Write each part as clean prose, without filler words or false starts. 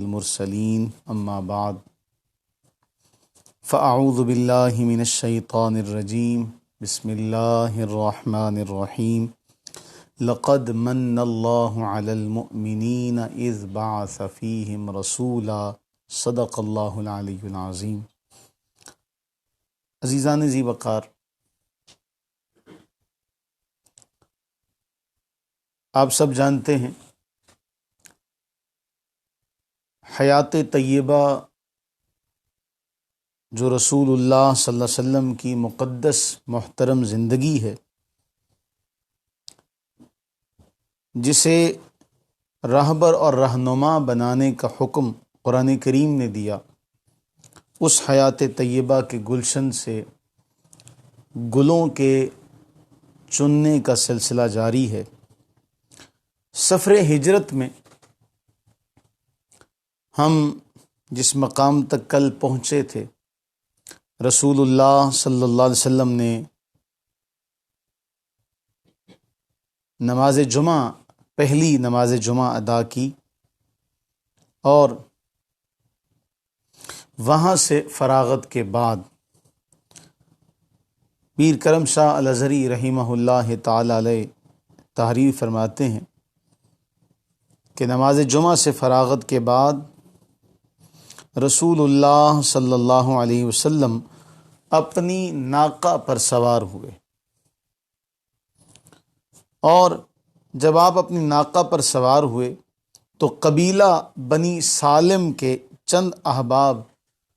المرسلین اما بعد فاعوذ باللہ من الشیطان الرجیم بسم اللہ الرحمن الرحیم لقد من اللہ علی المؤمنین اذ بعث فیہم رسولا صدق اللہ العلی العظیم۔ عزیزان ذی وقار، آپ سب جانتے ہیں حیات طیبہ جو رسول اللہ صلی اللہ علیہ وسلم کی مقدس محترم زندگی ہے، جسے راہبر اور رہنما بنانے کا حکم قرآن کریم نے دیا، اس حیات طیبہ کے گلشن سے گلوں کے چننے کا سلسلہ جاری ہے۔ سفر ہجرت میں ہم جس مقام تک کل پہنچے تھے، رسول اللہ صلی اللہ علیہ وسلم نے نماز جمعہ، پہلی نماز جمعہ ادا کی اور وہاں سے فراغت کے بعد پیر کرم شاہ الازہری رحمہ اللہ تعالی علیہ تحریر فرماتے ہیں کہ نماز جمعہ سے فراغت کے بعد رسول اللہ صلی اللہ علیہ وسلم اپنی ناقہ پر سوار ہوئے، اور جب آپ اپنی ناقہ پر سوار ہوئے تو قبیلہ بنی سالم کے چند احباب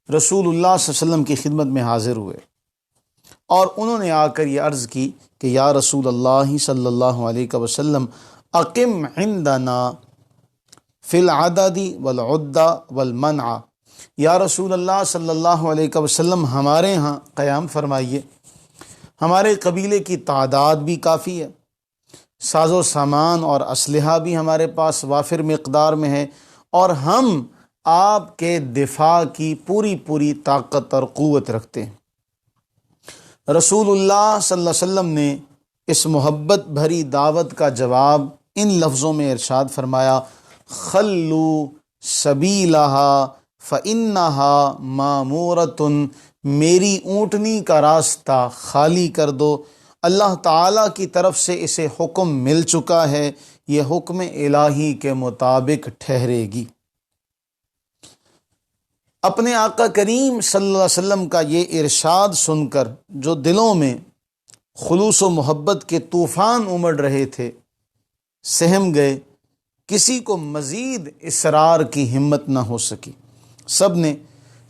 رسول اللہ صلی اللہ علیہ وسلم کی خدمت میں حاضر ہوئے، اور انہوں نے آ کر یہ عرض کی کہ یا رسول اللہ صلی اللہ علیہ وسلم اقم عندنا فی العدد والعدہ والمنع، یا رسول اللہ صلی اللہ علیہ وسلم ہمارے ہاں قیام فرمائیے، ہمارے قبیلے کی تعداد بھی کافی ہے، ساز و سامان اور اسلحہ بھی ہمارے پاس وافر مقدار میں ہے، اور ہم آپ کے دفاع کی پوری طاقت اور قوت رکھتے ہیں۔ رسول اللہ صلی اللہ علیہ وسلم نے اس محبت بھری دعوت کا جواب ان لفظوں میں ارشاد فرمایا، خلو سبیلہا فإنہا مامورۃ، میری اونٹنی کا راستہ خالی کر دو، اللہ تعالیٰ کی طرف سے اسے حکم مل چکا ہے، یہ حکم الہی کے مطابق ٹھہرے گی۔ اپنے آقا کریم صلی اللہ علیہ وسلم کا یہ ارشاد سن کر جو دلوں میں خلوص و محبت کے طوفان امڑ رہے تھے، سہم گئے، کسی کو مزید اصرار کی ہمت نہ ہو سکی، سب نے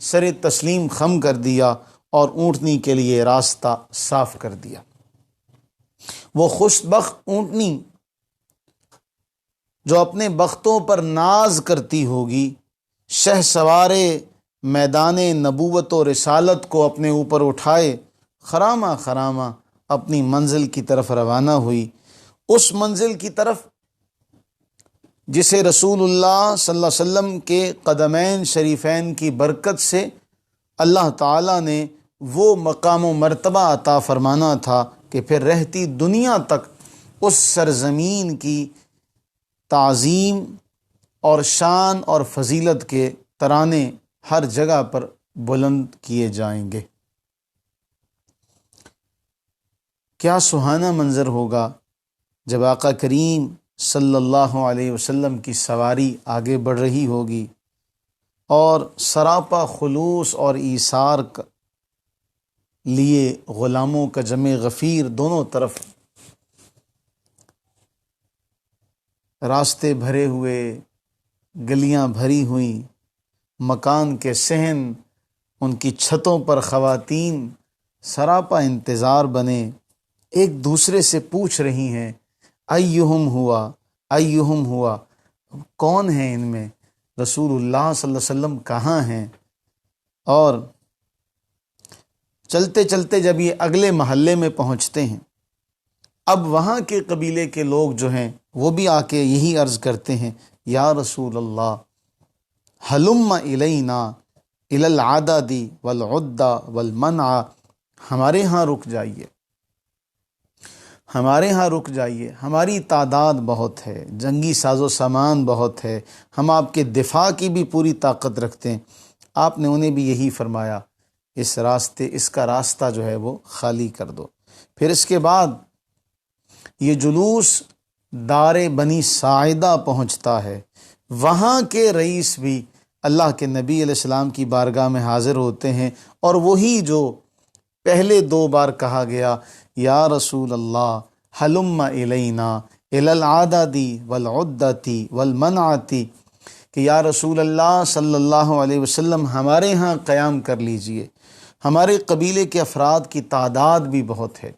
سر تسلیم خم کر دیا اور اونٹنی کے لیے راستہ صاف کر دیا۔ وہ خوش بخت اونٹنی جو اپنے بختوں پر ناز کرتی ہوگی، شہ سوارے میدان نبوت و رسالت کو اپنے اوپر اٹھائے خرامہ خرامہ اپنی منزل کی طرف روانہ ہوئی، اس منزل کی طرف جسے رسول اللہ صلی اللہ علیہ وسلم کے قدمین شریفین کی برکت سے اللہ تعالیٰ نے وہ مقام و مرتبہ عطا فرمانا تھا کہ پھر رہتی دنیا تک اس سرزمین کی تعظیم اور شان اور فضیلت کے ترانے ہر جگہ پر بلند کیے جائیں گے۔ کیا سہانا منظر ہوگا جب آقا کریم صلی اللہ علیہ وسلم کی سواری آگے بڑھ رہی ہوگی اور سراپا خلوص اور ایثار لیے غلاموں کا جمع غفیر دونوں طرف راستے بھرے ہوئے، گلیاں بھری ہوئیں، مکان کے صحن، ان کی چھتوں پر خواتین سراپا انتظار بنے، ایک دوسرے سے پوچھ رہی ہیں ایہم ہوا، کون ہیں ان میں، رسول اللہ صلی اللہ علیہ وسلم کہاں ہیں؟ اور چلتے چلتے جب یہ اگلے محلے میں پہنچتے ہیں، اب وہاں کے قبیلے کے لوگ جو ہیں وہ بھی آ کے یہی عرض کرتے ہیں، یا رسول اللہ ہلم الینا الی العدد والعدہ والمنع، ہمارے ہاں رک جائیے، ہمارے ہاں رک جائیے، ہماری تعداد بہت ہے، جنگی ساز و سامان بہت ہے، ہم آپ کے دفاع کی بھی پوری طاقت رکھتے ہیں۔ آپ نے انہیں بھی یہی فرمایا، اس کا راستہ جو ہے وہ خالی کر دو۔ پھر اس کے بعد یہ جلوس دار بنی ساعدہ پہنچتا ہے، وہاں کے رئیس بھی اللہ کے نبی علیہ السلام کی بارگاہ میں حاضر ہوتے ہیں، اور وہی جو پہلے 2 بار کہا گیا، یا رسول اللہ حلم الینا الی العدد والعدۃ والمنعۃ، کہ یا رسول اللہ صلی اللہ علیہ وسلم ہمارے ہاں قیام کر لیجئے، ہمارے قبیلے کے افراد کی تعداد بھی بہت ہے،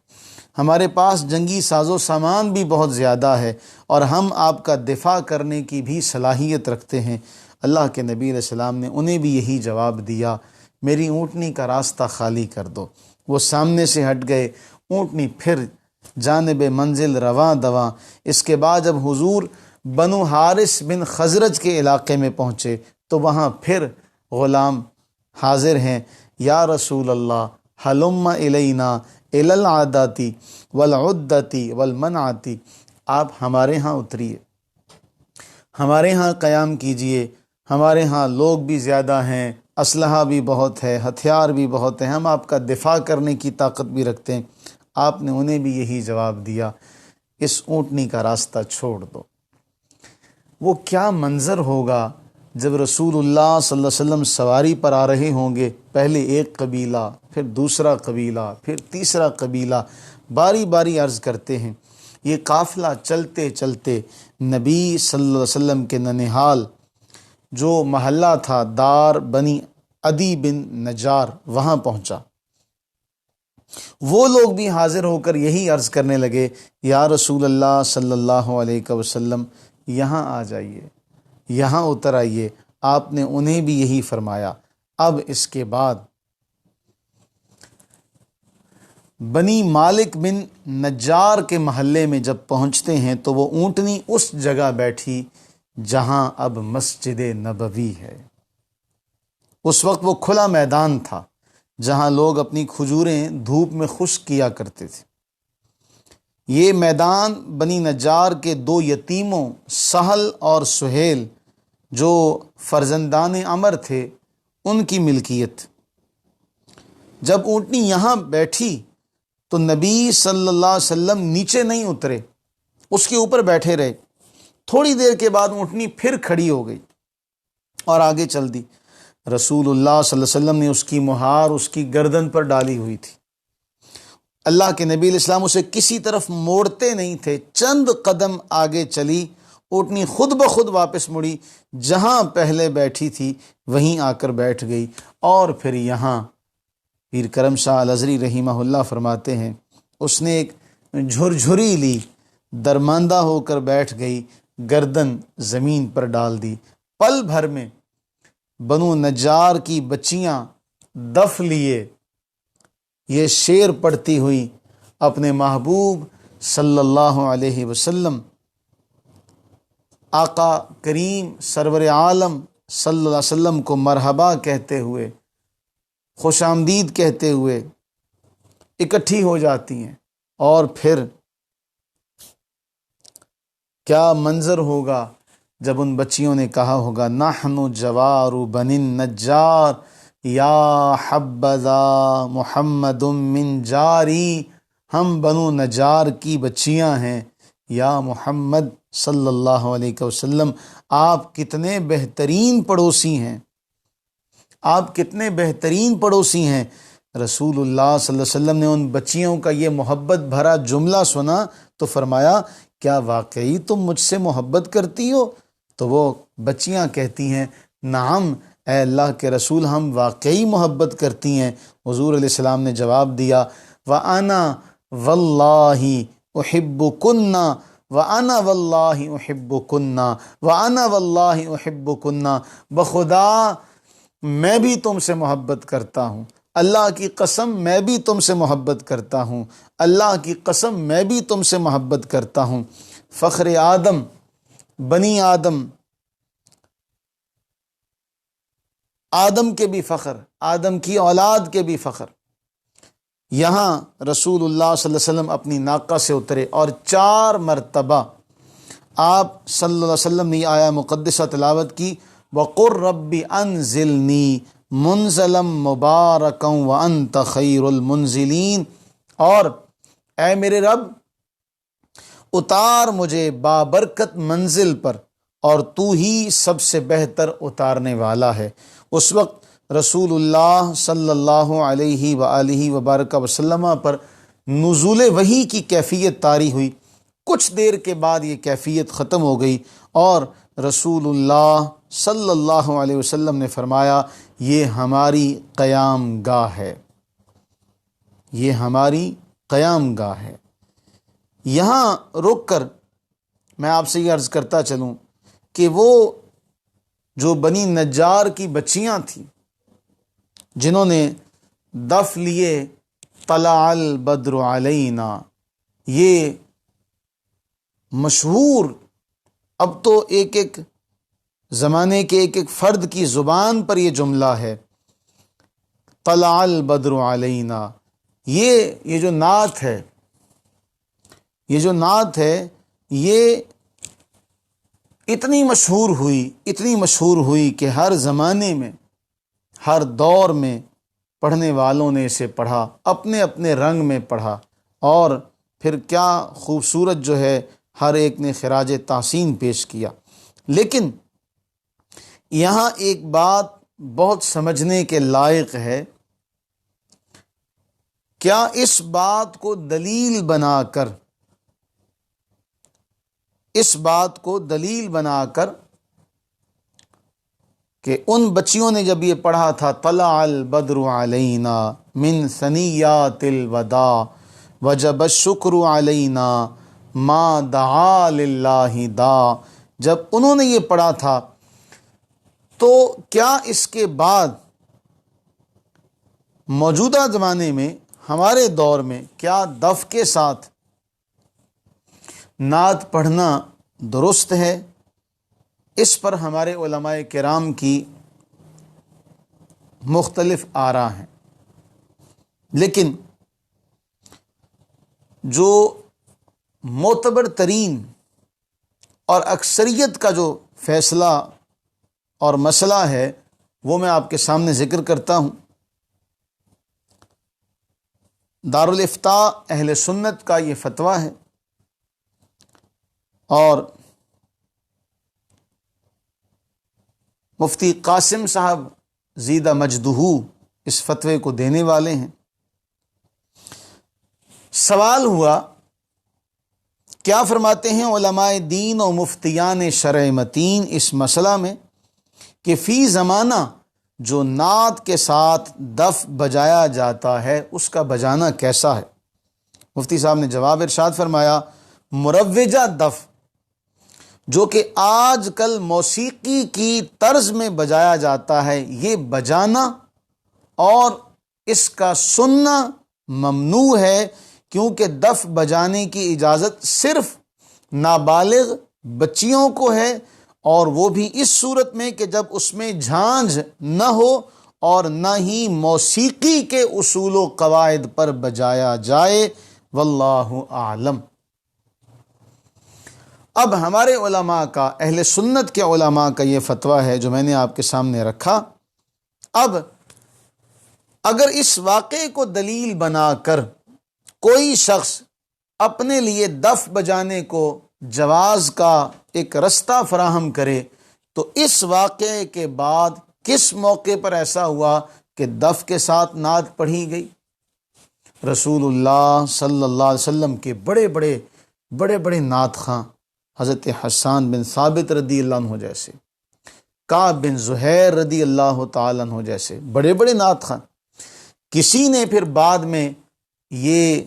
ہمارے پاس جنگی ساز و سامان بھی بہت زیادہ ہے، اور ہم آپ کا دفاع کرنے کی بھی صلاحیت رکھتے ہیں۔ اللہ کے نبی علیہ السلام نے انہیں بھی یہی جواب دیا، میری اونٹنی کا راستہ خالی کر دو۔ وہ سامنے سے ہٹ گئے، اونٹنی پھر جانب منزل رواں دواں۔ اس کے بعد جب حضور بنو حارث بن خزرج کے علاقے میں پہنچے تو وہاں پھر غلام حاضر ہیں، یا رسول اللہ حلم الینا الی العادات والعدۃ والمنعۃ، آپ ہمارے ہاں اتریے، ہمارے ہاں قیام کیجئے، ہمارے ہاں لوگ بھی زیادہ ہیں، اسلحہ بھی بہت ہے، ہتھیار بھی بہت ہیں، ہم آپ کا دفاع کرنے کی طاقت بھی رکھتے ہیں۔ آپ نے انہیں بھی یہی جواب دیا، اس اونٹنی کا راستہ چھوڑ دو۔ وہ کیا منظر ہوگا جب رسول اللہ صلی اللہ علیہ وسلم سواری پر آ رہے ہوں گے، پہلے ایک قبیلہ، پھر دوسرا قبیلہ، پھر تیسرا قبیلہ، باری باری عرض کرتے ہیں۔ یہ قافلہ چلتے چلتے نبی صلی اللہ علیہ وسلم کے ننہال جو محلہ تھا دار بنی عدی بن نجار، وہاں پہنچا۔ وہ لوگ بھی حاضر ہو کر یہی عرض کرنے لگے، یا رسول اللہ صلی اللہ علیہ وسلم یہاں آ جائیے، یہاں اتر آئیے۔ آپ نے انہیں بھی یہی فرمایا۔ اب اس کے بعد بنی مالک بن نجار کے محلے میں جب پہنچتے ہیں تو وہ اونٹنی اس جگہ بیٹھی جہاں اب مسجد نبوی ہے۔ اس وقت وہ کھلا میدان تھا جہاں لوگ اپنی کھجوریں دھوپ میں خشک کیا کرتے تھے۔ یہ میدان بنی نجار کے 2 یتیموں سہل اور سہیل جو فرزندان عمر تھے ان کی ملکیت۔ جب اونٹنی یہاں بیٹھی تو نبی صلی اللہ علیہ وسلم نیچے نہیں اترے، اس کے اوپر بیٹھے رہے۔ تھوڑی دیر کے بعد اونٹنی پھر کھڑی ہو گئی اور آگے چل دی۔ رسول اللہ صلی اللہ علیہ وسلم نے اس کی مہار اس کی گردن پر ڈالی ہوئی تھی۔ اللہ کے نبی علیہ السلام اسے کسی طرف موڑتے نہیں تھے، چند قدم آگے چلی، اونٹنی خود بخود واپس مڑی، جہاں پہلے بیٹھی تھی وہیں آ کر بیٹھ گئی۔ اور پھر یہاں پیر کرم شاہ الازہری رحمہ اللہ فرماتے ہیں، اس نے ایک جھرجھری لی، درماندہ ہو کر بیٹھ گئی، گردن زمین پر ڈال دی۔ پل بھر میں بنو نجار کی بچیاں دف لیے یہ شعر پڑھتی ہوئی اپنے محبوب صلی اللہ علیہ وسلم، آقا کریم سرور عالم صلی اللہ علیہ وسلم کو مرحبا کہتے ہوئے، خوش آمدید کہتے ہوئے اکٹھی ہو جاتی ہیں۔ اور پھر کیا منظر ہوگا جب ان بچیوں نے کہا ہوگا، نحن جوار بن النجار یا حبذا محمد من جاری، ہم بنو نجار کی بچیاں ہیں، یا محمد صلی اللہ علیہ وسلم آپ کتنے بہترین پڑوسی ہیں، آپ کتنے بہترین پڑوسی ہیں۔ رسول اللہ صلی اللہ علیہ وسلم نے ان بچیوں کا یہ محبت بھرا جملہ سنا تو فرمایا، کیا واقعی تم مجھ سے محبت کرتی ہو؟ تو وہ بچیاں کہتی ہیں، نعم اے اللہ کے رسول، ہم واقعی محبت کرتی ہیں۔ حضور علیہ السلام نے جواب دیا، وَأَنَا وَاللَّهِ أُحِبُّكُنَّ وَأَنَا وَاللَّهِ أُحِبُّكُنَّ وَأَنَا وَاللَّهِ أُحِبُّكُنَّ، بخدا میں بھی تم سے محبت کرتا ہوں، اللہ کی قسم میں بھی تم سے محبت کرتا ہوں، اللہ کی قسم میں بھی تم سے محبت کرتا ہوں۔ فخر آدم، بنی آدم، آدم کے بھی فخر، آدم کی اولاد کے بھی فخر، یہاں رسول اللہ صلی اللہ علیہ وسلم اپنی ناقہ سے اترے اور 4 مرتبہ آپ صلی اللہ علیہ وسلم نے یہ آیا مقدسہ تلاوت کی، وَقُلْ رَبِّ أَنزِلْنِي مُنزَلًا مُبَارَكًا وَأَنْتَ خَيْرُ الْمُنزِلِينَ، اور اے میرے رب اتار مجھے بابرکت منزل پر، اور تو ہی سب سے بہتر اتارنے والا ہے۔ اس وقت رسول اللہ صلی اللہ علیہ وآلہ وبارک وسلم پر نزول وحی کی کیفیت طاری ہوئی۔ کچھ دیر کے بعد یہ کیفیت ختم ہو گئی اور رسول اللہ صلی اللہ علیہ وسلم نے فرمایا یہ ہماری قیام گاہ ہے، یہ ہماری قیام گاہ ہے۔ یہاں رک کر میں آپ سے یہ عرض کرتا چلوں کہ وہ جو بنی نجار کی بچیاں تھیں جنہوں نے دف لیے طلع البدر علینا، یہ مشہور، اب تو ایک ایک زمانے کے ایک ایک فرد کی زبان پر یہ جملہ ہے، طلع البدر علینا۔ یہ جو نعت ہے، یہ جو نعت ہے، یہ اتنی مشہور ہوئی کہ ہر زمانے میں، ہر دور میں پڑھنے والوں نے اسے پڑھا، اپنے اپنے رنگ میں پڑھا، اور پھر کیا خوبصورت جو ہے ہر ایک نے خراج تحسین پیش کیا۔ لیکن یہاں ایک بات بہت سمجھنے کے لائق ہے، کیا اس بات کو دلیل بنا کر کہ ان بچیوں نے جب یہ پڑھا تھا طلع البدر علینا من ثنیات الوداع وجب الشکر علینا ما دعا للہ دا، جب انہوں نے یہ پڑھا تھا تو کیا اس کے بعد موجودہ زمانے میں، ہمارے دور میں، کیا دف کے ساتھ نعت پڑھنا درست ہے؟ اس پر ہمارے علماء کرام کی مختلف آراء ہیں، لیکن جو معتبر ترین اور اکثریت کا جو فیصلہ اور مسئلہ ہے وہ میں آپ کے سامنے ذکر کرتا ہوں۔ دارالافتاء اہل سنت کا یہ فتویٰ ہے، اور مفتی قاسم صاحب زیدہ مجدہ اس فتوے کو دینے والے ہیں۔ سوال ہوا، کیا فرماتے ہیں علماء دین و مفتیان شرع متین اس مسئلہ میں کہ فی زمانہ جو نعت کے ساتھ دف بجایا جاتا ہے اس کا بجانا کیسا ہے؟ مفتی صاحب نے جواب ارشاد فرمایا، مروجہ دف جو کہ آج کل موسیقی کی طرز میں بجایا جاتا ہے، یہ بجانا اور اس کا سننا ممنوع ہے، کیونکہ دف بجانے کی اجازت صرف نابالغ بچیوں کو ہے، اور وہ بھی اس صورت میں کہ جب اس میں جھانجھ نہ ہو اور نہ ہی موسیقی کے اصول و قواعد پر بجایا جائے، واللہ اعلم۔ اب ہمارے علماء کا، اہل سنت کے علماء کا یہ فتویٰ ہے جو میں نے آپ کے سامنے رکھا۔ اب اگر اس واقعے کو دلیل بنا کر کوئی شخص اپنے لیے دف بجانے کو جواز کا ایک رستہ فراہم کرے، تو اس واقعے کے بعد کس موقع پر ایسا ہوا کہ دف کے ساتھ نعت پڑھی گئی؟ رسول اللہ صلی اللہ علیہ وسلم کے بڑے بڑے نعت خواں، حضرت حسان بن ثابت رضی اللہ عنہ جیسے، کعب بن زہیر رضی اللہ تعالیٰ عنہ جیسے بڑے بڑے نعت خواں، کسی نے پھر بعد میں یہ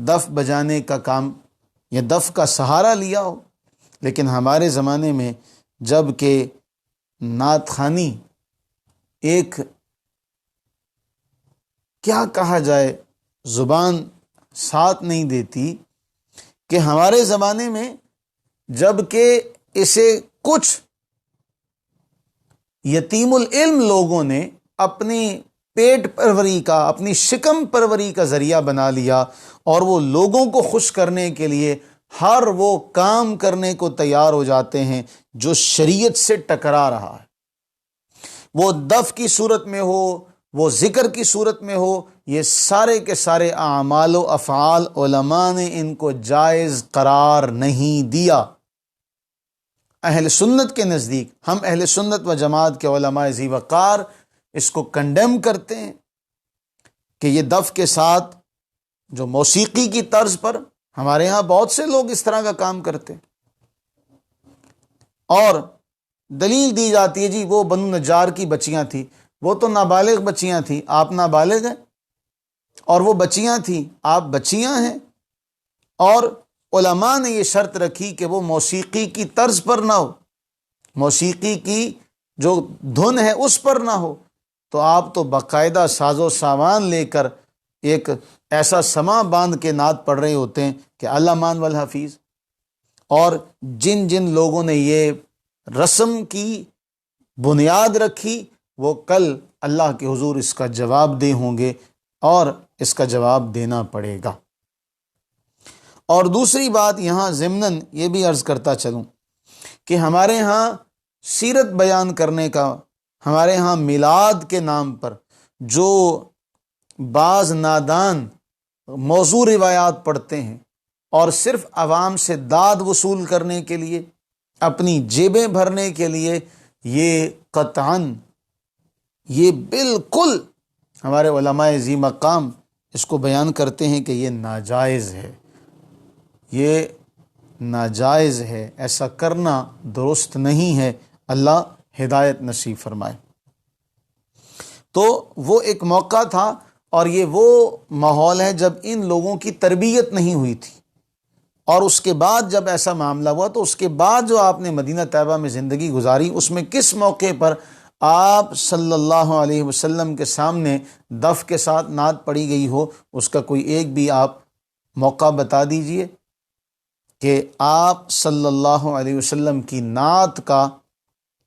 دف بجانے کا کام یا دف کا سہارا لیا ہو، لیکن ہمارے زمانے میں جب کہ نعت خوانی ایک، کیا کہا جائے، زبان ساتھ نہیں دیتی، کہ ہمارے زمانے میں جب کہ اسے کچھ یتیم العلم لوگوں نے اپنی پیٹ پروری کا، اپنی شکم پروری کا ذریعہ بنا لیا، اور وہ لوگوں کو خوش کرنے کے لیے ہر وہ کام کرنے کو تیار ہو جاتے ہیں جو شریعت سے ٹکرا رہا ہے، وہ دف کی صورت میں ہو، وہ ذکر کی صورت میں ہو، یہ سارے کے سارے اعمال و افعال علماء نے ان کو جائز قرار نہیں دیا۔ اہل سنت کے نزدیک، ہم اہل سنت و جماعت کے علماء ذی وقار اس کو کنڈیم کرتے ہیں کہ یہ دف کے ساتھ جو موسیقی کی طرز پر، ہمارے ہاں بہت سے لوگ اس طرح کا کام کرتے ہیں، اور دلیل دی جاتی ہے جی وہ بنو نجار کی بچیاں تھیں، وہ تو نابالغ بچیاں تھیں، آپ نابالغ ہیں، اور وہ بچیاں تھیں، آپ بچیاں ہیں، اور علماء نے یہ شرط رکھی کہ وہ موسیقی کی طرز پر نہ ہو، موسیقی کی جو دھن ہے اس پر نہ ہو، تو آپ تو باقاعدہ ساز و سامان لے کر ایک ایسا سماع باندھ کے نعت پڑھ رہے ہوتے ہیں کہ اللہ مان والحفیظ۔ اور جن جن لوگوں نے یہ رسم کی بنیاد رکھی وہ کل اللہ کے حضور اس کا جواب دہ ہوں گے، اور اس کا جواب دینا پڑے گا۔ اور دوسری بات یہاں ضمناً یہ بھی عرض کرتا چلوں کہ ہمارے ہاں سیرت بیان کرنے کا، ہمارے ہاں میلاد کے نام پر جو بعض نادان موضوع روایات پڑھتے ہیں، اور صرف عوام سے داد وصول کرنے کے لیے، اپنی جیبیں بھرنے کے لیے، یہ قطعاً، یہ بالکل ہمارے علماء ذی مقام اس کو بیان کرتے ہیں کہ یہ ناجائز ہے، یہ ناجائز ہے، ایسا کرنا درست نہیں ہے، اللہ ہدایت نصیب فرمائے۔ تو وہ ایک موقع تھا، اور یہ وہ ماحول ہے جب ان لوگوں کی تربیت نہیں ہوئی تھی، اور اس کے بعد جب ایسا معاملہ ہوا تو اس کے بعد جو آپ نے مدینہ طیبہ میں زندگی گزاری، اس میں کس موقع پر آپ صلی اللہ علیہ وسلم کے سامنے دف کے ساتھ نعت پڑھی گئی ہو، اس کا کوئی ایک بھی آپ موقع بتا دیجئے کہ آپ صلی اللہ علیہ وسلم کی نعت کا،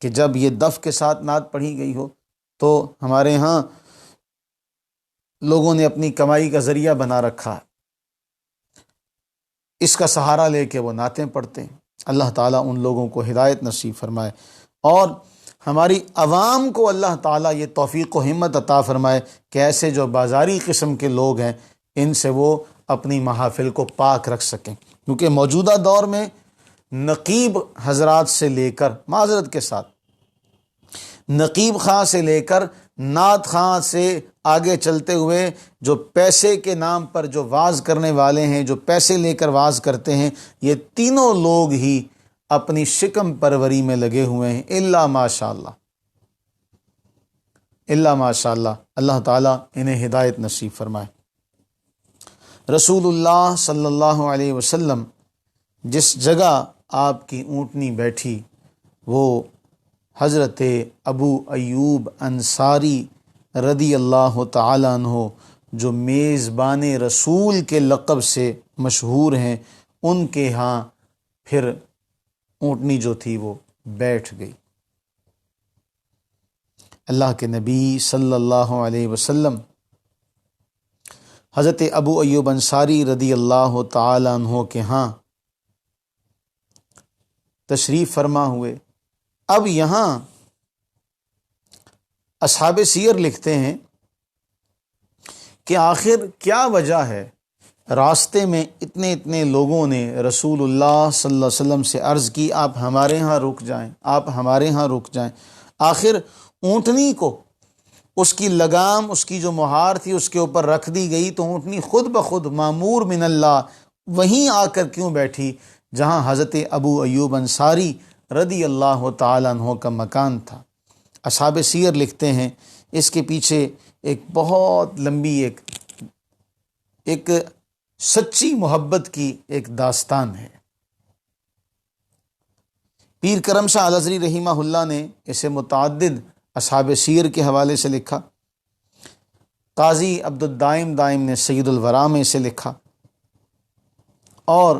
کہ جب یہ دف کے ساتھ نعت پڑھی گئی ہو تو ہمارے ہاں لوگوں نے اپنی کمائی کا ذریعہ بنا رکھا ہے، اس کا سہارا لے کے وہ نعتیں پڑھتے ہیں۔ اللہ تعالیٰ ان لوگوں کو ہدایت نصیب فرمائے، اور ہماری عوام کو اللہ تعالیٰ یہ توفیق و ہمت عطا فرمائے کہ ایسے جو بازاری قسم کے لوگ ہیں ان سے وہ اپنی محافل کو پاک رکھ سکیں، کیونکہ موجودہ دور میں نقیب حضرات سے لے کر، معذرت کے ساتھ، نقیب خاں سے لے کر نعت خاں سے آگے چلتے ہوئے جو پیسے کے نام پر جو واعظ کرنے والے ہیں، جو پیسے لے کر واعظ کرتے ہیں، یہ تینوں لوگ ہی اپنی شکم پروری میں لگے ہوئے ہیں، الا ماشاء اللہ، الا ماشاء اللہ۔ اللہ تعالیٰ انہیں ہدایت نصیب فرمائے۔ رسول اللہ صلی اللہ علیہ وسلم جس جگہ آپ کی اونٹنی بیٹھی، وہ حضرت ابو ایوب انصاری رضی اللہ تعالیٰ عنہ، جو میزبان رسول کے لقب سے مشہور ہیں، ان کے ہاں پھر اونٹنی جو تھی وہ بیٹھ گئی۔ اللہ کے نبی صلی اللہ علیہ وسلم حضرت ابو ایوب انصاری رضی اللہ تعالیٰ عنہ کے ہاں تشریف فرما ہوئے۔ اب یہاں اصحاب سیر لکھتے ہیں کہ آخر کیا وجہ ہے، راستے میں اتنے لوگوں نے رسول اللہ صلی اللہ علیہ وسلم سے عرض کی آپ ہمارے ہاں رک جائیں، آپ ہمارے ہاں رک جائیں۔ آخر اونٹنی کو اس کی لگام، اس کی جو مہار تھی اس کے اوپر رکھ دی گئی، تو اونٹنی خود بخود مامور من اللہ وہیں آ کر کیوں بیٹھی جہاں حضرت ابو ایوب انصاری رضی اللہ تعالیٰ عنہ کا مکان تھا۔ اصحاب سیر لکھتے ہیں اس کے پیچھے ایک بہت لمبی ایک سچی محبت کی ایک داستان ہے۔ پیر کرم شاہ الازہری رحمہ اللہ نے اسے متعدد اصحاب سیر کے حوالے سے لکھا، قاضی عبد الدائم دائم نے سید الورا میں اسے لکھا، اور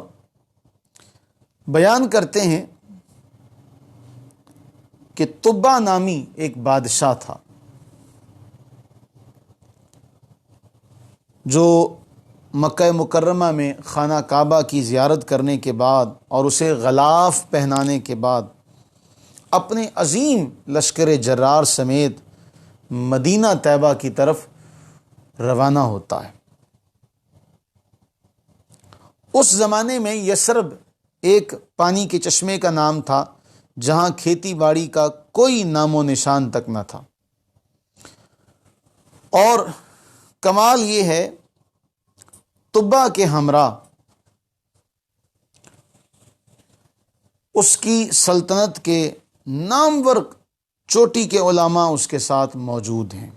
بیان کرتے ہیں کہ طبہ نامی ایک بادشاہ تھا، جو مکہ مکرمہ میں خانہ کعبہ کی زیارت کرنے کے بعد اور اسے غلاف پہنانے کے بعد اپنے عظیم لشکر جرار سمیت مدینہ طیبہ کی طرف روانہ ہوتا ہے۔ اس زمانے میں یثرب ایک پانی کے چشمے کا نام تھا جہاں کھیتی باڑی کا کوئی نام و نشان تک نہ تھا، اور کمال یہ ہے طبا کے ہمراہ اس کی سلطنت کے نامور چوٹی کے علماء اس کے ساتھ موجود ہیں۔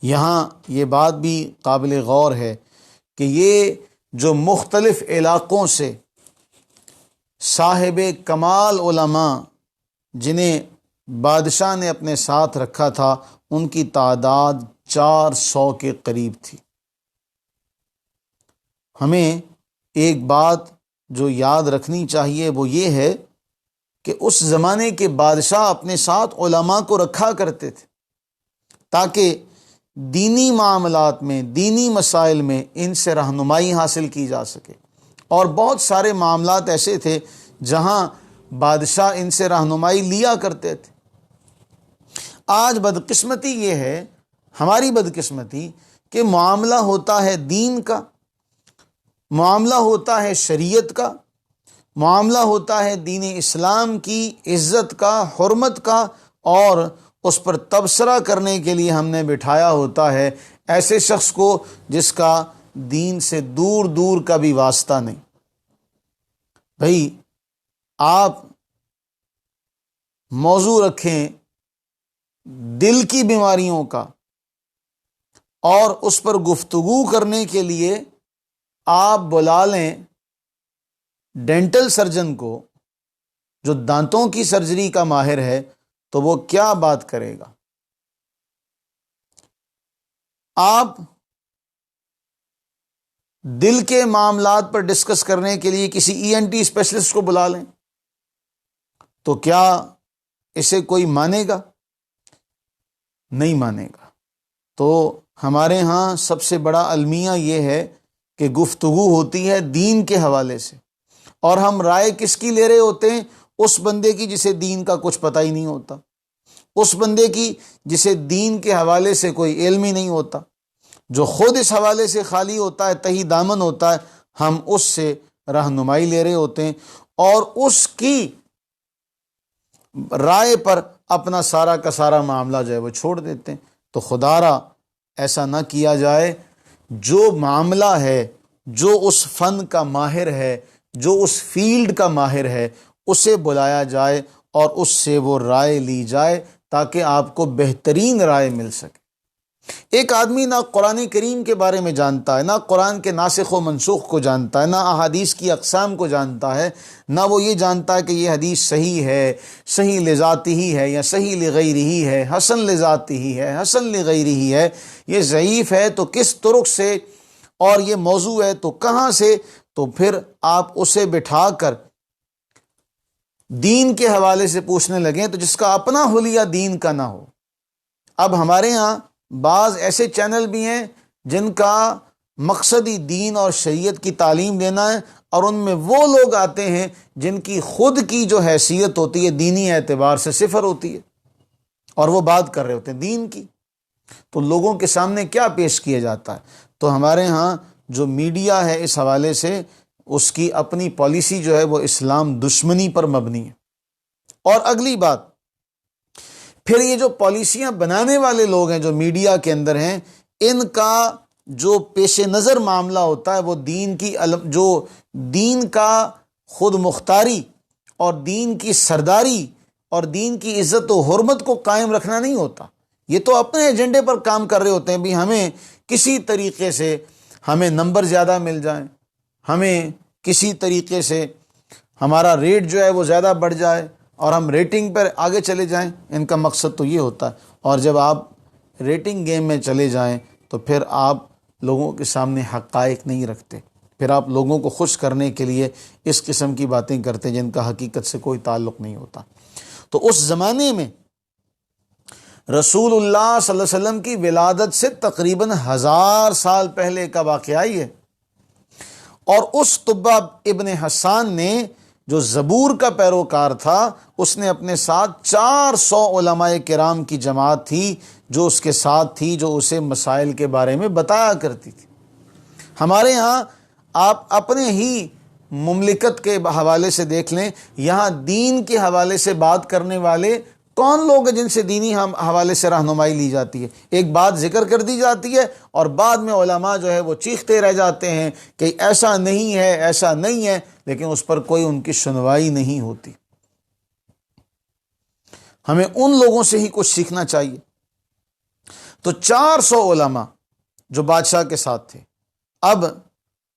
یہاں یہ بات بھی قابل غور ہے کہ یہ جو مختلف علاقوں سے صاحب کمال علماء جنہیں بادشاہ نے اپنے ساتھ رکھا تھا، ان کی تعداد 400 کے قریب تھی۔ ہمیں ایک بات جو یاد رکھنی چاہیے وہ یہ ہے کہ اس زمانے کے بادشاہ اپنے ساتھ علماء کو رکھا کرتے تھے تاکہ دینی معاملات میں، دینی مسائل میں ان سے رہنمائی حاصل کی جا سکے، اور بہت سارے معاملات ایسے تھے جہاں بادشاہ ان سے رہنمائی لیا کرتے تھے۔ آج بدقسمتی یہ ہے، ہماری بدقسمتی، کہ معاملہ ہوتا ہے دین کا، معاملہ ہوتا ہے شریعت کا، معاملہ ہوتا ہے دین اسلام کی عزت کا، حرمت کا، اور اس پر تبصرہ کرنے کے لیے ہم نے بٹھایا ہوتا ہے ایسے شخص کو جس کا دین سے دور دور کا بھی واسطہ نہیں۔ بھئی آپ موضوع رکھیں دل کی بیماریوں کا، اور اس پر گفتگو کرنے کے لیے آپ بلا لیں ڈینٹل سرجن کو جو دانتوں کی سرجری کا ماہر ہے، تو وہ کیا بات کرے گا؟ آپ دل کے معاملات پر ڈسکس کرنے کے لیے کسی ENT اسپیشلسٹ کو بلا لیں تو کیا اسے کوئی مانے گا؟ نہیں مانے گا۔ تو ہمارے ہاں سب سے بڑا المیہ یہ ہے کہ گفتگو ہوتی ہے دین کے حوالے سے، اور ہم رائے کس کی لے رہے ہوتے ہیں؟ اس بندے کی جسے دین کا کچھ پتہ ہی نہیں ہوتا، اس بندے کی جسے دین کے حوالے سے کوئی علم ہی نہیں ہوتا، جو خود اس حوالے سے خالی ہوتا ہے، تہی دامن ہوتا ہے۔ ہم اس سے رہنمائی لے رہے ہوتے ہیں اور اس کی رائے پر اپنا سارا کا سارا معاملہ جو ہے وہ چھوڑ دیتے ہیں۔ تو خدا را ایسا نہ کیا جائے۔ جو معاملہ ہے، جو اس فن کا ماہر ہے، جو اس فیلڈ کا ماہر ہے، اسے بلایا جائے اور اس سے وہ رائے لی جائے تاکہ آپ کو بہترین رائے مل سکے۔ ایک آدمی نہ قرآن کریم کے بارے میں جانتا ہے، نہ قرآن کے ناسخ و منسوخ کو جانتا ہے، نہ احادیث کی اقسام کو جانتا ہے، نہ وہ یہ جانتا ہے کہ یہ حدیث صحیح ہے، صحیح لذاتی ہی ہے یا صحیح لغیرہ ہی ہے، حسن لذاتی ہی ہے، حسن لغیرہ ہی ہے، یہ ضعیف ہے تو کس طرق سے، اور یہ موضوع ہے تو کہاں سے، تو پھر آپ اسے بٹھا کر دین کے حوالے سے پوچھنے لگیں تو جس کا اپنا حلیہ دین کا نہ ہو۔ اب ہمارے ہاں بعض ایسے چینل بھی ہیں جن کا مقصد ہی دین اور شریعت کی تعلیم دینا ہے، اور ان میں وہ لوگ آتے ہیں جن کی خود کی جو حیثیت ہوتی ہے دینی اعتبار سے صفر ہوتی ہے، اور وہ بات کر رہے ہوتے ہیں دین کی۔ تو لوگوں کے سامنے کیا پیش کیا جاتا ہے؟ تو ہمارے ہاں جو میڈیا ہے اس حوالے سے اس کی اپنی پالیسی جو ہے وہ اسلام دشمنی پر مبنی ہے۔ اور اگلی بات، پھر یہ جو پالیسیاں بنانے والے لوگ ہیں جو میڈیا کے اندر ہیں، ان کا جو پیش نظر معاملہ ہوتا ہے وہ جو دین کا خود مختاری اور دین کی سرداری اور دین کی عزت و حرمت کو قائم رکھنا نہیں ہوتا۔ یہ تو اپنے ایجنڈے پر کام کر رہے ہوتے ہیں، بھی ہمیں کسی طریقے سے ہمیں نمبر زیادہ مل جائیں، ہمیں کسی طریقے سے ہمارا ریٹ جو ہے وہ زیادہ بڑھ جائے اور ہم ریٹنگ پر آگے چلے جائیں۔ ان کا مقصد تو یہ ہوتا ہے، اور جب آپ ریٹنگ گیم میں چلے جائیں تو پھر آپ لوگوں کے سامنے حقائق نہیں رکھتے، پھر آپ لوگوں کو خوش کرنے کے لیے اس قسم کی باتیں کرتے ہیں جن کا حقیقت سے کوئی تعلق نہیں ہوتا۔ تو اس زمانے میں رسول اللہ صلی اللہ علیہ وسلم کی ولادت سے تقریباً 1000 سال پہلے کا واقعہ ہی ہے۔ اور اس طبہ ابن حسان نے جو زبور کا پیروکار تھا، اس نے اپنے ساتھ 400 علماء کرام کی جماعت تھی جو اس کے ساتھ تھی، جو اسے مسائل کے بارے میں بتایا کرتی تھی۔ ہمارے ہاں آپ اپنے ہی مملکت کے حوالے سے دیکھ لیں، یہاں دین کے حوالے سے بات کرنے والے کون لوگ ہیں جن سے دینی حوالے سے رہنمائی لی جاتی ہے؟ ایک بات ذکر کر دی جاتی ہے اور بعد میں علماء جو ہے وہ چیختے رہ جاتے ہیں کہ ایسا نہیں ہے، ایسا نہیں ہے، لیکن اس پر کوئی ان کی سنوائی نہیں ہوتی۔ ہمیں ان لوگوں سے ہی کچھ سیکھنا چاہیے۔ تو 400 علماء جو بادشاہ کے ساتھ تھے، اب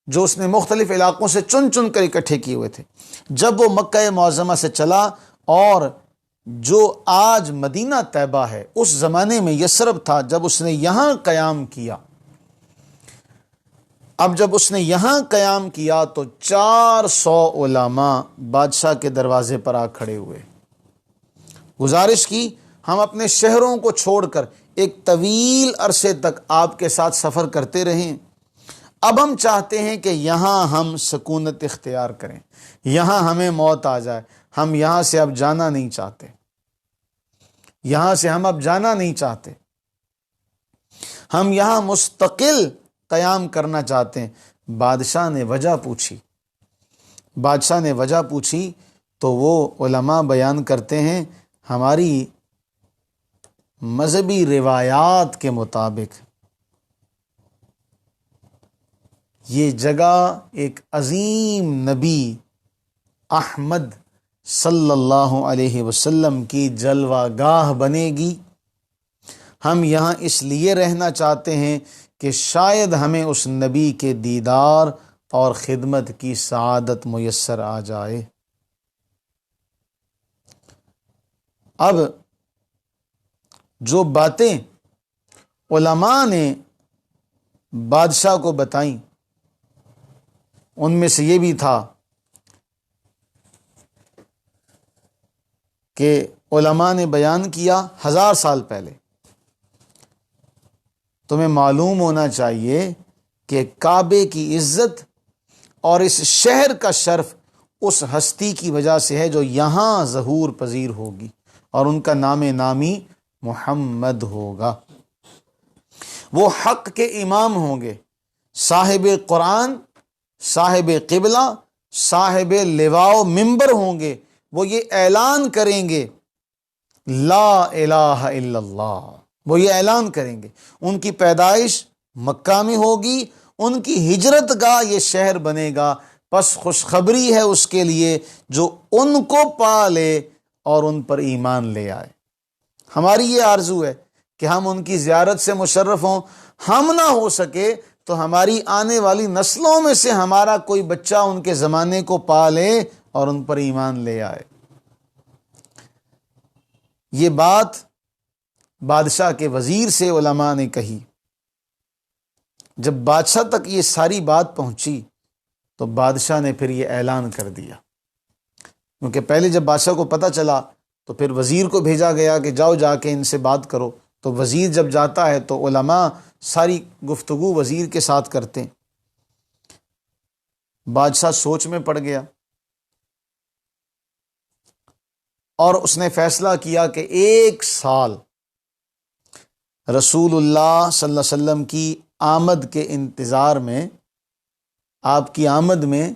جو اس نے مختلف علاقوں سے چن چن کر اکٹھے کیے ہوئے تھے، جب وہ مکہ معظمہ سے چلا، اور جو آج مدینہ طیبہ ہے اس زمانے میں یثرب تھا، جب اس نے یہاں قیام کیا، اب جب اس نے یہاں قیام کیا تو 400 علماء بادشاہ کے دروازے پر آ کھڑے ہوئے، گزارش کی ہم اپنے شہروں کو چھوڑ کر ایک طویل عرصے تک آپ کے ساتھ سفر کرتے رہیں، اب ہم چاہتے ہیں کہ یہاں ہم سکونت اختیار کریں، یہاں ہمیں موت آ جائے، ہم یہاں سے اب جانا نہیں چاہتے، یہاں سے ہم اب جانا نہیں چاہتے، ہم یہاں مستقل قیام کرنا چاہتے ہیں۔ بادشاہ نے وجہ پوچھی تو وہ علماء بیان کرتے ہیں، ہماری مذہبی روایات کے مطابق یہ جگہ ایک عظیم نبی احمد صلی اللہ علیہ وسلم کی جلوہ گاہ بنے گی، ہم یہاں اس لیے رہنا چاہتے ہیں کہ شاید ہمیں اس نبی کے دیدار اور خدمت کی سعادت میسر آ جائے۔ اب جو باتیں علماء نے بادشاہ کو بتائیں، ان میں سے یہ بھی تھا کہ علماء نے بیان کیا 1000 سال پہلے، تمہیں معلوم ہونا چاہیے کہ کعبے کی عزت اور اس شہر کا شرف اس ہستی کی وجہ سے ہے جو یہاں ظہور پذیر ہوگی، اور ان کا نام نامی محمد ہوگا۔ وہ حق کے امام ہوں گے، صاحب قرآن، صاحب قبلہ، صاحب لواء و منبر ہوں گے۔ وہ یہ اعلان کریں گے لا الہ الا اللہ، وہ یہ اعلان کریں گے۔ ان کی پیدائش مکہ میں ہوگی، ان کی ہجرت گاہ یہ شہر بنے گا، پس خوشخبری ہے اس کے لیے جو ان کو پا لے اور ان پر ایمان لے آئے۔ ہماری یہ آرزو ہے کہ ہم ان کی زیارت سے مشرف ہوں، ہم نہ ہو سکے تو ہماری آنے والی نسلوں میں سے ہمارا کوئی بچہ ان کے زمانے کو پا لے اور ان پر ایمان لے آئے۔ یہ بات بادشاہ کے وزیر سے علماء نے کہی۔ جب بادشاہ تک یہ ساری بات پہنچی تو بادشاہ نے پھر یہ اعلان کر دیا، کیونکہ پہلے جب بادشاہ کو پتہ چلا تو پھر وزیر کو بھیجا گیا کہ جاؤ جا کے ان سے بات کرو، تو وزیر جب جاتا ہے تو علماء ساری گفتگو وزیر کے ساتھ کرتے ہیں۔ بادشاہ سوچ میں پڑ گیا اور اس نے فیصلہ کیا کہ 1 سال رسول اللہ صلی اللہ علیہ وسلم کی آمد کے انتظار میں، آپ کی آمد میں،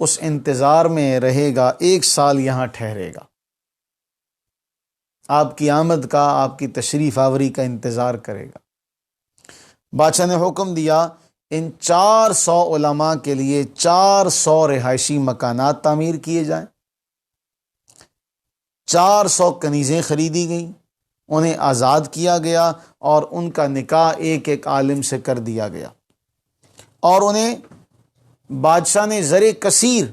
اس انتظار میں رہے گا، 1 سال یہاں ٹھہرے گا، آپ کی آمد کا، آپ کی تشریف آوری کا انتظار کرے گا۔ بادشاہ نے حکم دیا ان 400 علماء کے لیے 400 رہائشی مکانات تعمیر کیے جائیں، 400 کنیزیں خریدی گئیں، انہیں آزاد کیا گیا اور ان کا نکاح ایک ایک عالم سے کر دیا گیا، اور انہیں بادشاہ نے زر کثیر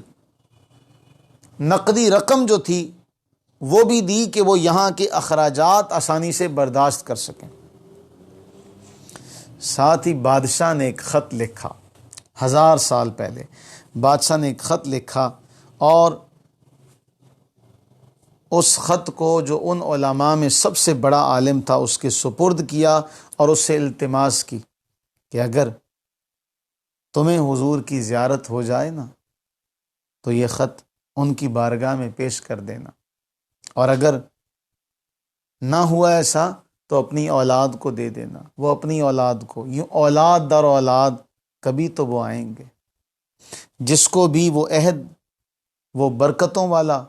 نقدی رقم جو تھی وہ بھی دی کہ وہ یہاں کے اخراجات آسانی سے برداشت کر سکیں۔ ساتھ ہی بادشاہ نے ایک خط لکھا، 1000 سال پہلے بادشاہ نے ایک خط لکھا اور اس خط کو جو ان علماء میں سب سے بڑا عالم تھا اس کے سپرد کیا اور اس سے التماس کی کہ اگر تمہیں حضور کی زیارت ہو جائے نا تو یہ خط ان کی بارگاہ میں پیش کر دینا، اور اگر نہ ہوا ایسا تو اپنی اولاد کو دے دینا، وہ اپنی اولاد کو، یوں اولاد در اولاد کبھی تو وہ آئیں گے، جس کو بھی وہ عہد، وہ برکتوں والا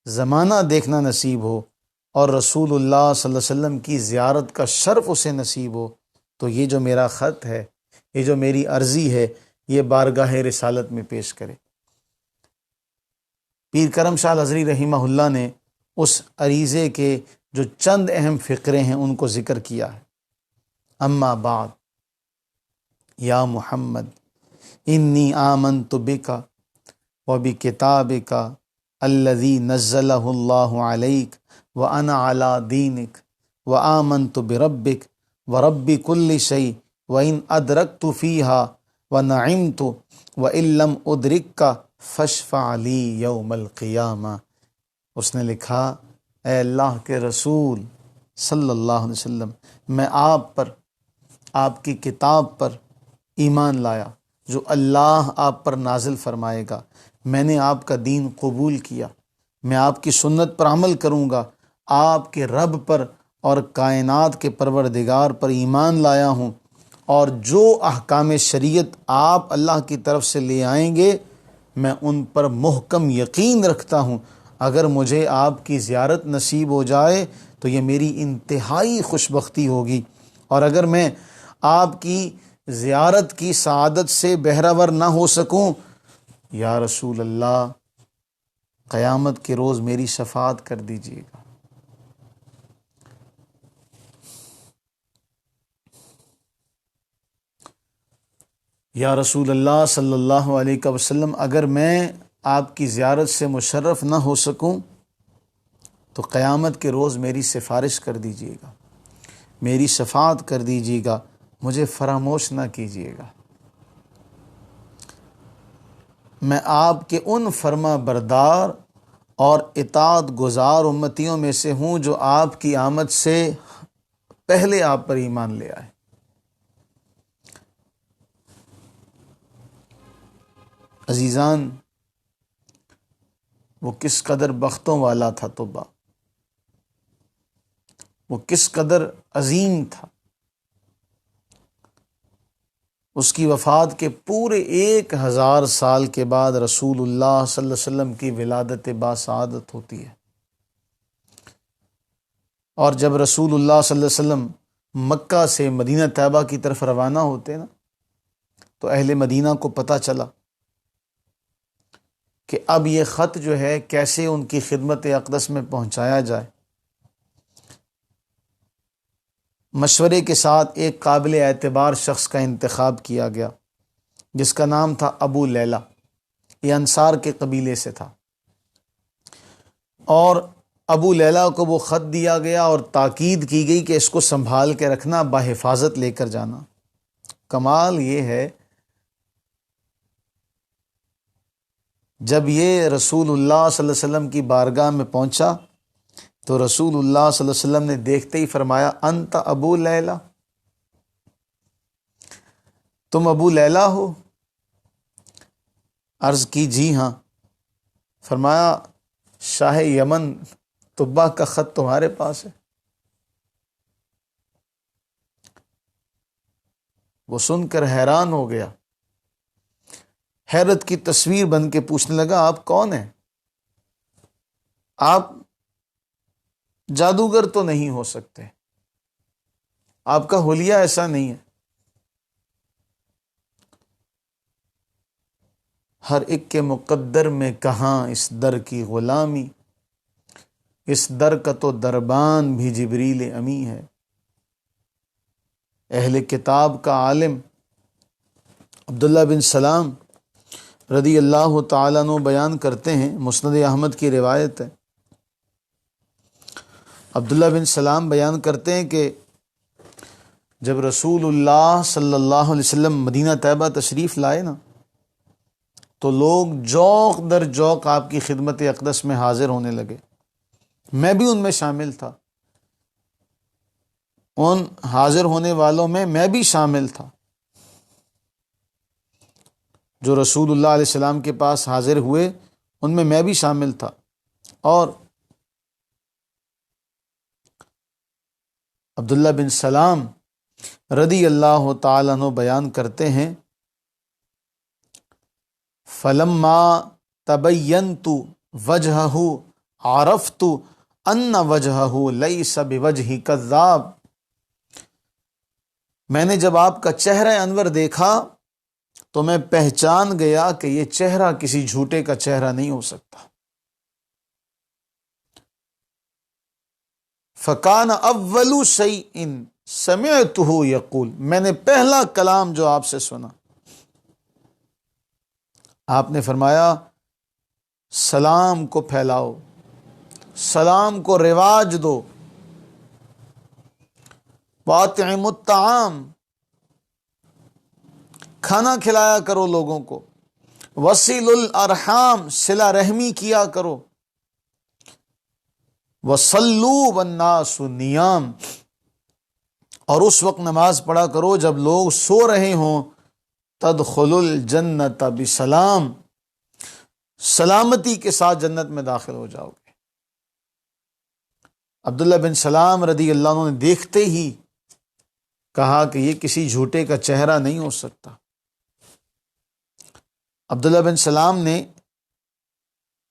زمانہ دیکھنا نصیب ہو اور رسول اللہ صلی اللہ علیہ وسلم کی زیارت کا شرف اسے نصیب ہو، تو یہ جو میرا خط ہے، یہ جو میری عرضی ہے، یہ بارگاہ رسالت میں پیش کرے۔ پیر کرم شاہ الازہری رحمہ اللہ نے اس عریضے کے جو چند اہم فقرے ہیں ان کو ذکر کیا ہے۔ اما بعد یا محمد انی آمنت بک وبکتابک الذی نزلہ اللہ علیک وانا علی دینک وآمنت بربک ورب کل شیء وان ادرکت فیہا ونعمت وان لم ادرکک فاشفع لی یوم القیامہ۔ اس نے لکھا، اے اللہ کے رسول صلی اللہ علیہ وسلم، میں آپ پر، آپ کی کتاب پر ایمان لایا جو اللہ آپ پر نازل فرمائے گا، میں نے آپ کا دین قبول کیا، میں آپ کی سنت پر عمل کروں گا، آپ کے رب پر اور کائنات کے پروردگار پر ایمان لایا ہوں، اور جو احکام شریعت آپ اللہ کی طرف سے لے آئیں گے میں ان پر محکم یقین رکھتا ہوں۔ اگر مجھے آپ کی زیارت نصیب ہو جائے تو یہ میری انتہائی خوش بختی ہوگی، اور اگر میں آپ کی زیارت کی سعادت سے بہرہور نہ ہو سکوں، یا رسول اللہ قیامت کے روز میری شفاعت کر دیجیے گا۔ یا رسول اللہ صلی اللہ علیہ وسلم، اگر میں آپ کی زیارت سے مشرف نہ ہو سکوں تو قیامت کے روز میری سفارش کر دیجیے گا، میری شفاعت کر دیجیے گا، مجھے فراموش نہ کیجیے گا۔ میں آپ کے ان فرما بردار اور اطاعت گزار امتیوں میں سے ہوں جو آپ کی آمد سے پہلے آپ پر ایمان لے آئے۔ عزیزان، وہ کس قدر بختوں والا تھا طبع، وہ کس قدر عظیم تھا۔ اس کی وفات کے پورے 1000 سال کے بعد رسول اللہ صلی اللہ علیہ وسلم کی ولادت باسعادت ہوتی ہے، اور جب رسول اللہ صلی اللہ علیہ وسلم مکہ سے مدینہ طیبہ کی طرف روانہ ہوتے نا تو اہل مدینہ کو پتہ چلا کہ اب یہ خط جو ہے کیسے ان کی خدمت اقدس میں پہنچایا جائے۔ مشورے کے ساتھ ایک قابل اعتبار شخص کا انتخاب کیا گیا جس کا نام تھا ابو لیلہ، یہ انصار کے قبیلے سے تھا، اور ابو لیلہ کو وہ خط دیا گیا اور تاکید کی گئی کہ اس کو سنبھال کے رکھنا، بحفاظت لے کر جانا۔ کمال یہ ہے، جب یہ رسول اللہ صلی اللہ علیہ وسلم کی بارگاہ میں پہنچا تو رسول اللہ صلی اللہ علیہ وسلم نے دیکھتے ہی فرمایا، انت ابو لیلہ، تم ابو لیلہ ہو؟ عرض کی جی ہاں۔ فرمایا، شاہ یمن طبع کا خط تمہارے پاس ہے؟ وہ سن کر حیران ہو گیا، حیرت کی تصویر بن کے پوچھنے لگا، آپ کون ہیں؟ آپ جادوگر تو نہیں ہو سکتے، آپ کا حلیہ ایسا نہیں ہے۔ ہر ایک کے مقدر میں کہاں اس در کی غلامی، اس در کا تو دربان بھی جبریل امی ہے۔ اہل کتاب کا عالم عبداللہ بن سلام رضی اللہ تعالیٰ عنہ بیان کرتے ہیں، مسند احمد کی روایت ہے، عبداللہ بن سلام بیان کرتے ہیں کہ جب رسول اللہ صلی اللہ علیہ وسلم مدینہ طیبہ تشریف لائے نا تو لوگ جوق در جوق آپ کی خدمت اقدس میں حاضر ہونے لگے، میں بھی ان میں شامل تھا، ان حاضر ہونے والوں میں بھی شامل تھا، جو رسول اللہ علیہ السلام کے پاس حاضر ہوئے ان میں بھی شامل تھا۔ اور عبداللہ بن سلام رضی اللہ تعالیٰ عنہ بیان کرتے ہیں، فلما تبینت وجہہ عرفت ان وجہہ لیس بوجہ کذاب، میں نے جب آپ کا چہرہ انور دیکھا تو میں پہچان گیا کہ یہ چہرہ کسی جھوٹے کا چہرہ نہیں ہو سکتا۔ فکان اول شیء سمعتہ یقول، میں نے پہلا کلام جو آپ سے سنا، آپ نے فرمایا سلام کو پھیلاؤ، سلام کو رواج دو، وَأَطْعِمُوا الطَّعَامَ، کھانا کھلایا کرو لوگوں کو، وَصِلُوا الْأَرْحَامَ، صلہ رحمی کیا کرو، وَصَلُّوا وَالنَّاسُ نِيَامٌ، اور اس وقت نماز پڑھا کرو جب لوگ سو رہے ہوں، تدخلوا الجنۃ بسلام، سلامتی کے ساتھ جنت میں داخل ہو جاؤ گے۔ عبداللہ بن سلام رضی اللہ عنہ نے دیکھتے ہی کہا کہ یہ کسی جھوٹے کا چہرہ نہیں ہو سکتا۔ عبداللہ بن سلام نے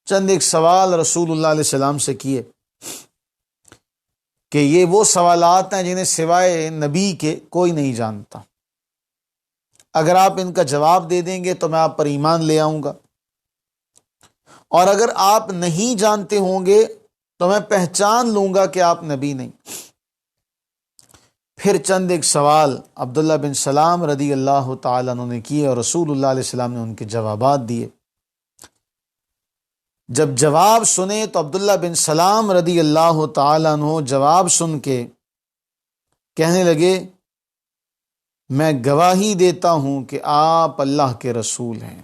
چند ایک سوال رسول اللہ علیہ السلام سے کیے کہ یہ وہ سوالات ہیں جنہیں سوائے نبی کے کوئی نہیں جانتا، اگر آپ ان کا جواب دے دیں گے تو میں آپ پر ایمان لے آؤں گا، اور اگر آپ نہیں جانتے ہوں گے تو میں پہچان لوں گا کہ آپ نبی نہیں۔ پھر چند ایک سوال عبداللہ بن سلام رضی اللہ تعالیٰ عنہ نے کیے اور رسول اللہ علیہ السلام نے ان کے جوابات دیے۔ جب جواب سنے تو عبداللہ بن سلام رضی اللہ تعالیٰ عنہ جواب سن کے کہنے لگے، میں گواہی دیتا ہوں کہ آپ اللہ کے رسول ہیں،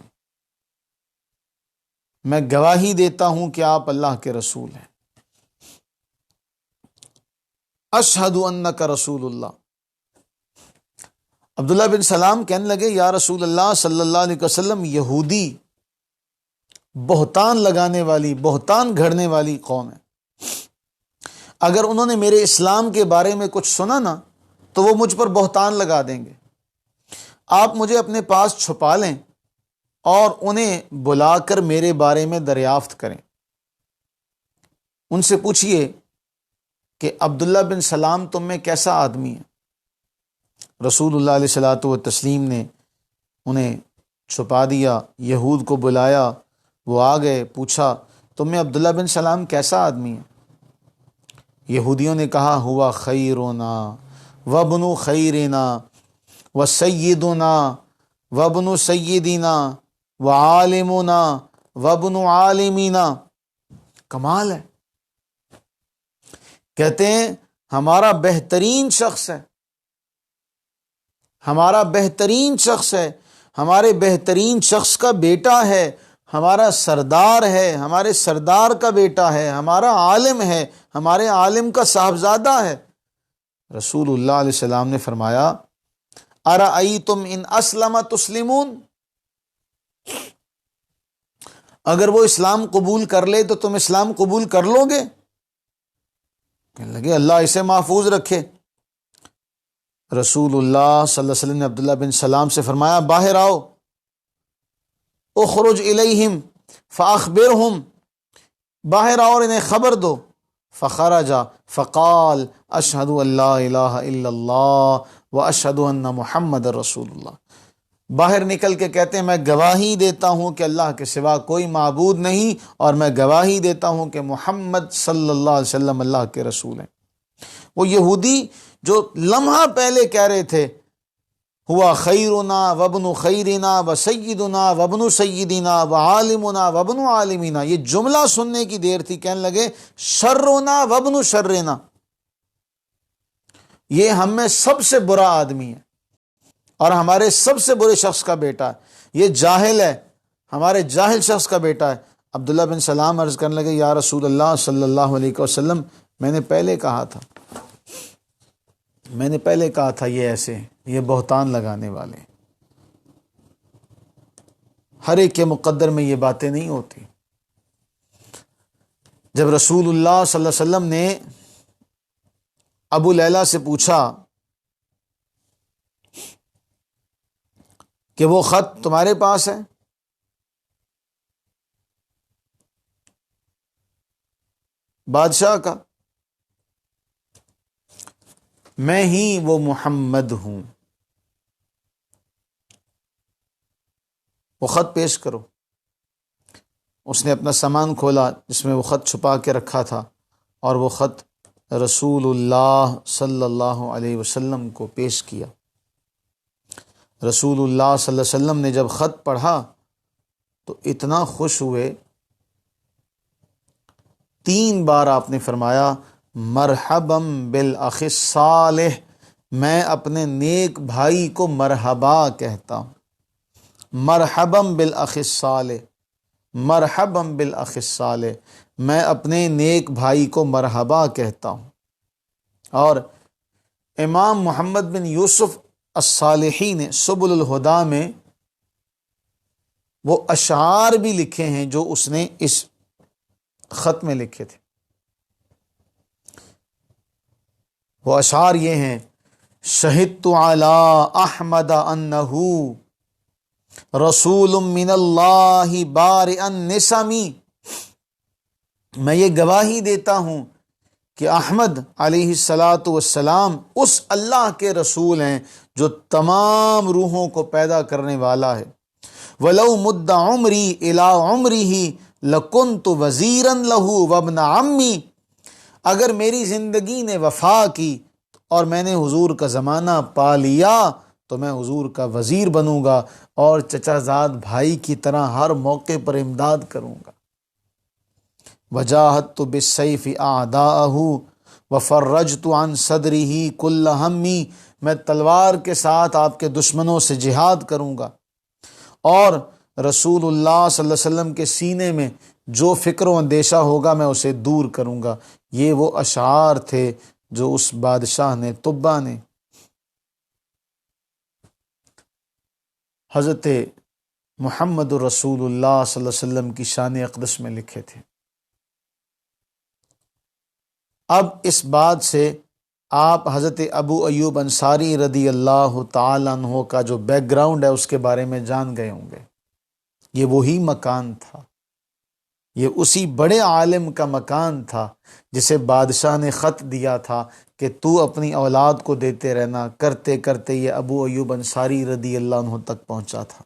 میں گواہی دیتا ہوں کہ آپ اللہ کے رسول ہیں، اشہد انک رسول اللہ۔ عبداللہ بن سلام کہنے لگے، یا رسول اللہ صلی اللہ علیہ وسلم، یہودی بہتان لگانے والی، بہتان گھڑنے والی قوم ہے، اگر انہوں نے میرے اسلام کے بارے میں کچھ سنا نا تو وہ مجھ پر بہتان لگا دیں گے، آپ مجھے اپنے پاس چھپا لیں اور انہیں بلا کر میرے بارے میں دریافت کریں، ان سے پوچھئے کہ عبداللہ بن سلام تم میں کیسا آدمی ہے۔ رسول اللہ علیہ الصلوۃ والتسلیم نے انہیں چھپا دیا، یہود کو بلایا، وہ آ گئے، پوچھا تم میں عبداللہ بن سلام کیسا آدمی ہے؟ یہودیوں نے کہا ہوا خیرنا وابن خیرنا وسیدنا وابن سیدنا وعالمنا وابن عالمینا۔ کمال ہے، کہتے ہیں ہمارا بہترین شخص ہے، ہمارا بہترین شخص ہے، ہمارے بہترین شخص کا بیٹا ہے، ہمارا سردار ہے، ہمارے سردار کا بیٹا ہے، ہمارا عالم ہے، ہمارے عالم کا صاحبزادہ ہے۔ رسول اللہ علیہ السلام نے فرمایا ارأیتم ان اسلم تسلمون، اگر وہ اسلام قبول کر لے تو تم اسلام قبول کر لو گے؟ کہنے لگے اللہ اسے محفوظ رکھے۔ رسول اللہ صلی اللہ علیہ وسلم نے عبداللہ بن سلام سے فرمایا باہر آؤ، اخرج الیہم فاخبرہم، باہر آؤ اور انہیں خبر دو۔ فخرج فقال اشہد ان لا الہ الا اللہ واشہد ان محمد رسول اللہ، باہر نکل کے کہتے ہیں میں گواہی دیتا ہوں کہ اللہ کے سوا کوئی معبود نہیں، اور میں گواہی دیتا ہوں کہ محمد صلی اللہ علیہ وسلم اللہ کے رسول ہیں۔ وہ یہودی جو لمحہ پہلے کہہ رہے تھے ہوا خیرنا وابن خیرنا وسیدنا وابن سیدنا وعالمنا وابن عالمینا، یہ جملہ سننے کی دیر تھی، کہنے لگے شرنا وابن شرنا، یہ ہم میں سب سے برا آدمی ہے اور ہمارے سب سے برے شخص کا بیٹا ہے، یہ جاہل ہے، ہمارے جاہل شخص کا بیٹا ہے۔ عبداللہ بن سلام عرض کرنے لگے یا رسول اللہ صلی اللہ علیہ وسلم، میں نے پہلے کہا تھا یہ ایسے ہیں، یہ بہتان لگانے والے ہیں۔ ہر ایک کے مقدر میں یہ باتیں نہیں ہوتی۔ جب رسول اللہ صلی اللہ علیہ وسلم نے ابو لیلہ سے پوچھا کہ وہ خط تمہارے پاس ہے؟ بادشاہ کا، میں ہی وہ محمد ہوں، وہ خط پیش کرو۔ اس نے اپنا سامان کھولا جس میں وہ خط چھپا کے رکھا تھا، اور وہ خط رسول اللہ صلی اللہ علیہ وسلم کو پیش کیا۔ رسول اللہ صلی اللہ علیہ وسلم نے جب خط پڑھا تو اتنا خوش ہوئے، 3 بار آپ نے فرمایا مرحبا بالاخ الصالح، میں اپنے نیک بھائی کو مرحبا کہتا ہوں، مرحبا بالاخ الصالح، مرحبا بالاخ الصالح، میں اپنے نیک بھائی کو مرحبا کہتا ہوں۔ اور امام محمد بن یوسف الصالحی نے سبل الہدیٰ میں وہ اشعار بھی لکھے ہیں جو اس نے اس خط میں لکھے تھے۔ وہ اشعار یہ ہیں: شہدت علی احمد انہ رسول من اللہ بارئ النسم، میں یہ گواہی دیتا ہوں کہ احمد علیہ الصلاۃ والسلام اس اللہ کے رسول ہیں جو تمام روحوں کو پیدا کرنے والا ہے۔ وَلَوْ مُدَّ عُمْرِي إِلَىٰ عُمْرِهِ لَكُنْتُ وَزِيرًا لَهُ وَابْنَ عَمِّي، اگر میری زندگی نے وفا کی اور میں نے حضور کا زمانہ پا لیا تو میں حضور کا وزیر بنوں گا اور چچا زاد بھائی کی طرح ہر موقع پر امداد کروں گا۔ وجاہدت بالسیف اعداءہ وفرجت عن صدرہ کل ہمی، میں تلوار کے ساتھ آپ کے دشمنوں سے جہاد کروں گا، اور رسول اللہ صلی اللہ علیہ وسلم کے سینے میں جو فکر و اندیشہ ہوگا میں اسے دور کروں گا۔ یہ وہ اشعار تھے جو اس بادشاہ نے، طبع نے حضرت محمد رسول اللہ صلی اللہ علیہ وسلم کی شان اقدس میں لکھے تھے۔ اب اس بات سے آپ حضرت ابو ایوب انصاری رضی اللہ تعالیٰ عنہ کا جو بیک گراؤنڈ ہے اس کے بارے میں جان گئے ہوں گے۔ یہ وہی مکان تھا، یہ اسی بڑے عالم کا مکان تھا جسے بادشاہ نے خط دیا تھا کہ تو اپنی اولاد کو دیتے رہنا، کرتے کرتے یہ ابو ایوب انصاری رضی اللہ عنہ تک پہنچا تھا۔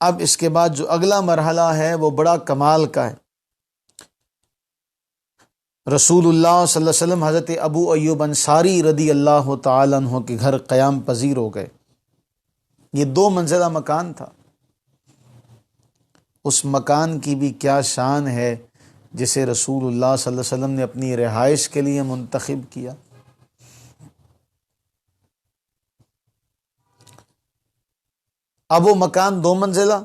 اب اس کے بعد جو اگلا مرحلہ ہے وہ بڑا کمال کا ہے۔ رسول اللہ صلی اللہ علیہ وسلم حضرت ابو ایوب انصاری رضی اللہ تعالیٰ عنہ کے گھر قیام پذیر ہو گئے۔ یہ 2 منزلہ مکان تھا۔ اس مکان کی بھی کیا شان ہے جسے رسول اللہ صلی اللہ علیہ وسلم نے اپنی رہائش کے لیے منتخب کیا۔ اب وہ مکان 2 منزلہ،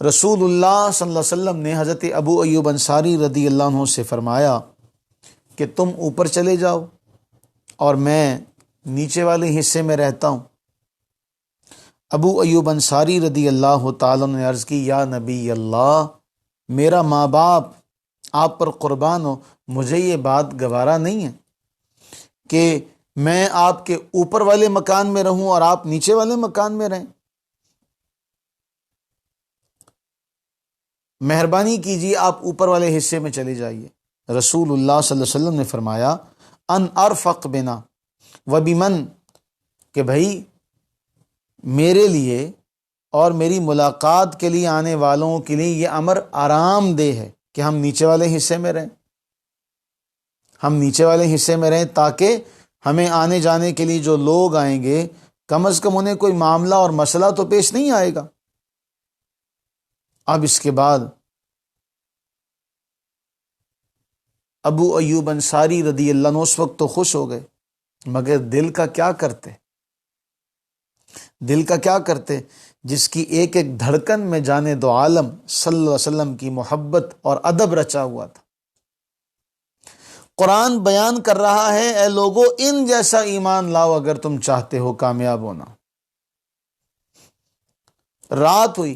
رسول اللہ صلی اللہ علیہ وسلم نے حضرت ابو ایوب انصاری رضی اللہ عنہ سے فرمایا کہ تم اوپر چلے جاؤ اور میں نیچے والے حصے میں رہتا ہوں۔ ابو ایوب انصاری رضی اللہ تعالیٰ نے عرض کی یا نبی اللہ، میرا ماں باپ آپ پر قربان ہو، مجھے یہ بات گوارا نہیں ہے کہ میں آپ کے اوپر والے مکان میں رہوں اور آپ نیچے والے مکان میں رہیں۔ مہربانی کیجیے آپ اوپر والے حصے میں چلے جائیے۔ رسول اللہ صلی اللہ علیہ وسلم نے فرمایا ان ارفق بنا وبمن، کہ بھائی میرے لیے اور میری ملاقات کے لیے آنے والوں کے لیے یہ امر آرام دہ ہے کہ ہم نیچے والے حصے میں رہیں، ہم نیچے والے حصے میں رہیں تاکہ ہمیں آنے جانے کے لیے جو لوگ آئیں گے کم از کم انہیں کوئی معاملہ اور مسئلہ تو پیش نہیں آئے گا۔ اب اس کے بعد ابو ایوب انصاری رضی اللہ عنہ اس وقت تو خوش ہو گئے، مگر دل کا کیا کرتے؟ دل کا کیا کرتے؟ جس کی ایک ایک دھڑکن میں جانے دو عالم صلی اللہ علیہ وسلم کی محبت اور ادب رچا ہوا تھا۔ قرآن بیان کر رہا ہے اے لوگو ان جیسا ایمان لاؤ اگر تم چاہتے ہو کامیاب ہونا۔ رات ہوئی،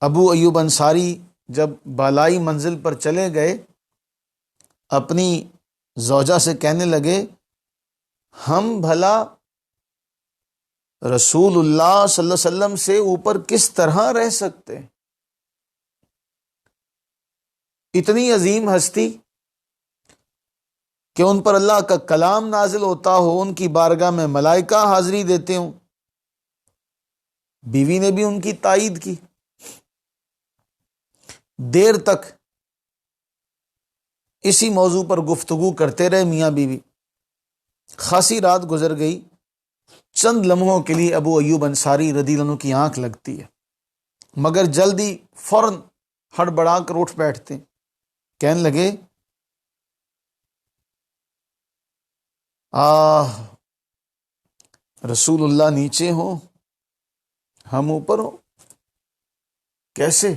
ابو ایوب انصاری جب بالائی منزل پر چلے گئے، اپنی زوجہ سے کہنے لگے ہم بھلا رسول اللہ صلی اللہ علیہ وسلم سے اوپر کس طرح رہ سکتے؟ اتنی عظیم ہستی کہ ان پر اللہ کا کلام نازل ہوتا ہو، ان کی بارگاہ میں ملائکہ حاضری دیتے ہوں۔ بیوی نے بھی ان کی تائید کی۔ دیر تک اسی موضوع پر گفتگو کرتے رہے میاں بیوی۔ خاصی رات گزر گئی، چند لمحوں کے لیے ابو ایوب انصاری رضی اللہ عنہ کی آنکھ لگتی ہے، مگر جلدی فوراً ہڑبڑا کر اٹھ بیٹھتے، کہنے لگے رسول اللہ نیچے ہوں ہم اوپر ہوں، کیسے؟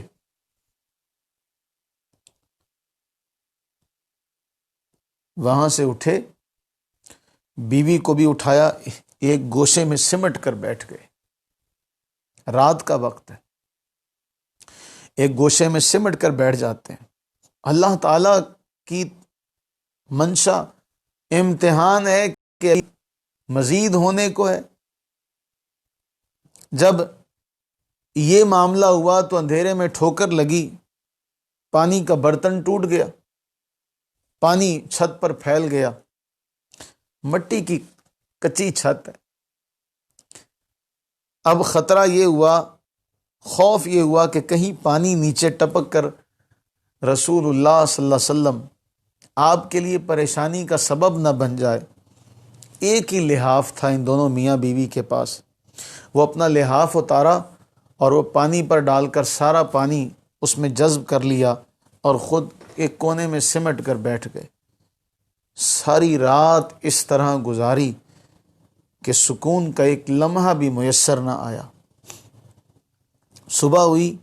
وہاں سے اٹھے، بیوی کو بھی اٹھایا، ایک گوشے میں سمٹ کر بیٹھ گئے۔ رات کا وقت ہے، ایک گوشے میں سمٹ کر بیٹھ جاتے ہیں۔ اللہ تعالی کی منشا امتحان ہے کہ مزید ہونے کو ہے۔ جب یہ معاملہ ہوا تو اندھیرے میں ٹھوکر لگی، پانی کا برتن ٹوٹ گیا، پانی چھت پر پھیل گیا، مٹی کی کچی چھت ہے۔ اب خطرہ یہ ہوا، خوف یہ ہوا کہ کہیں پانی نیچے ٹپک کر رسول اللہ صلی اللہ علیہ وسلم آپ کے لیے پریشانی کا سبب نہ بن جائے۔ ایک ہی لحاف تھا ان دونوں میاں بیوی کے پاس، وہ اپنا لحاف اتارا اور وہ پانی پر ڈال کر سارا پانی اس میں جذب کر لیا اور خود ایک کونے میں سمٹ کر بیٹھ گئے۔ ساری رات اس طرح گزاری کہ سکون کا ایک لمحہ بھی میسر نہ آیا۔ صبح ہوئی،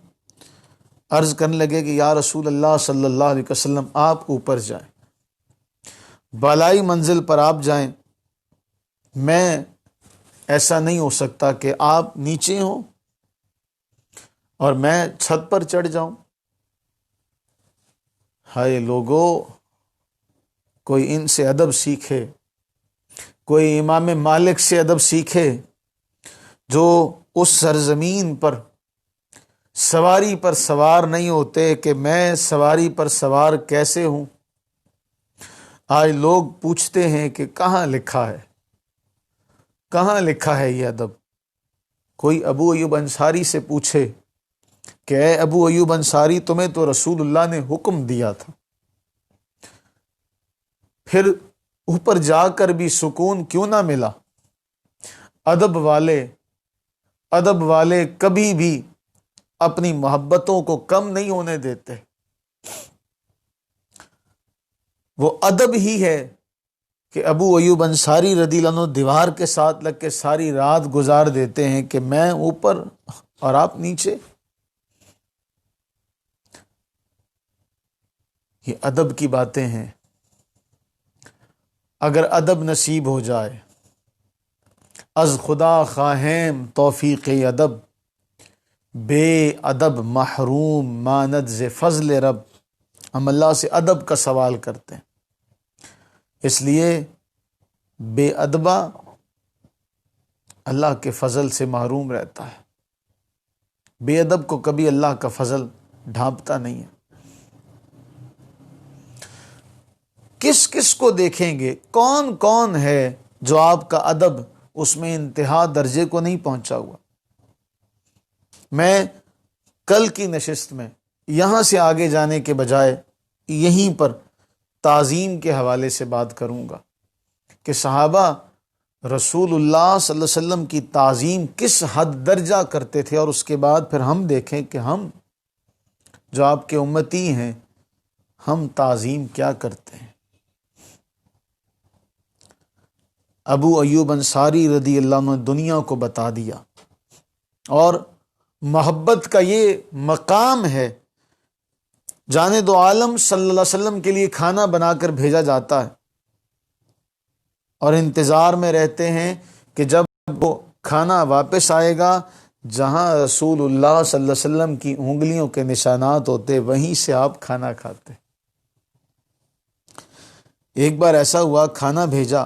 عرض کرنے لگے کہ یا رسول اللہ صلی اللہ علیہ وسلم آپ اوپر جائیں، بالائی منزل پر آپ جائیں، میں ایسا نہیں ہو سکتا کہ آپ نیچے ہوں اور میں چھت پر چڑھ جاؤں۔ ہائے لوگو، کوئی ان سے ادب سیکھے، کوئی امام مالک سے ادب سیکھے جو اس سرزمین پر سواری پر سوار نہیں ہوتے کہ میں سواری پر سوار کیسے ہوں۔ آج لوگ پوچھتے ہیں کہ کہاں لکھا ہے، کہاں لکھا ہے یہ ادب؟ کوئی ابو ایوب انصاری سے پوچھے کہ اے ابو ایوب انصاری، تمہیں تو رسول اللہ نے حکم دیا تھا، پھر اوپر جا کر بھی سکون کیوں نہ ملا؟ ادب والے کبھی بھی اپنی محبتوں کو کم نہیں ہونے دیتے۔ وہ ادب ہی ہے کہ ابو ایوب انصاری رضی اللہ عنہ دیوار کے ساتھ لگ کے ساری رات گزار دیتے ہیں کہ میں اوپر اور آپ نیچے۔ یہ ادب کی باتیں ہیں۔ اگر ادب نصیب ہو جائے، از خدا خواہیم توفیق ادب، بے ادب محروم ماند ز فضل رب۔ ہم اللہ سے ادب کا سوال کرتے ہیں، اس لیے بے ادبہ اللہ کے فضل سے محروم رہتا ہے۔ بے ادب کو کبھی اللہ کا فضل ڈھانپتا نہیں ہے۔ کس کس کو دیکھیں گے، کون کون ہے جو آپ کا ادب اس میں انتہا درجے کو نہیں پہنچا ہوا؟ میں کل کی نشست میں یہاں سے آگے جانے کے بجائے یہیں پر تعظیم کے حوالے سے بات کروں گا کہ صحابہ رسول اللہ صلی اللہ علیہ وسلم کی تعظیم کس حد درجہ کرتے تھے، اور اس کے بعد پھر ہم دیکھیں کہ ہم جو آپ کے امتی ہیں، ہم تعظیم کیا کرتے ہیں۔ ابو ایوب انصاری رضی اللہ عنہ نے دنیا کو بتا دیا، اور محبت کا یہ مقام ہے، جانے دو عالم صلی اللہ علیہ وسلم کے لیے کھانا بنا کر بھیجا جاتا ہے، اور انتظار میں رہتے ہیں کہ جب وہ کھانا واپس آئے گا، جہاں رسول اللہ صلی اللہ علیہ وسلم کی انگلیوں کے نشانات ہوتے وہیں سے آپ کھانا کھاتے۔ ایک بار ایسا ہوا، کھانا بھیجا،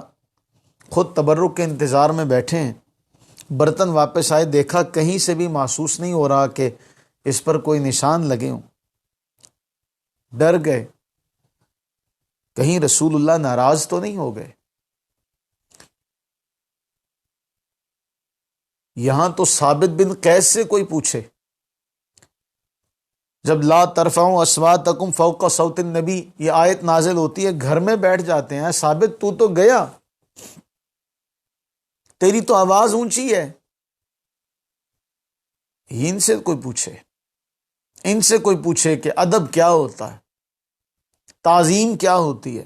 خود تبرک کے انتظار میں بیٹھے ہیں، برتن واپس آئے، دیکھا کہیں سے بھی محسوس نہیں ہو رہا کہ اس پر کوئی نشان لگے ہوں، ڈر گئے کہیں رسول اللہ ناراض تو نہیں ہو گئے۔ یہاں تو ثابت بن قیس سے کوئی پوچھے، جب لا ترفعوا اصواتکم فوق صوت النبی یہ آیت نازل ہوتی ہے، گھر میں بیٹھ جاتے ہیں، ثابت تو گیا، تیری تو آواز اونچی ہے۔ ان سے کوئی پوچھے، ان سے کوئی پوچھے کہ ادب کیا ہوتا ہے، تعظیم کیا ہوتی ہے۔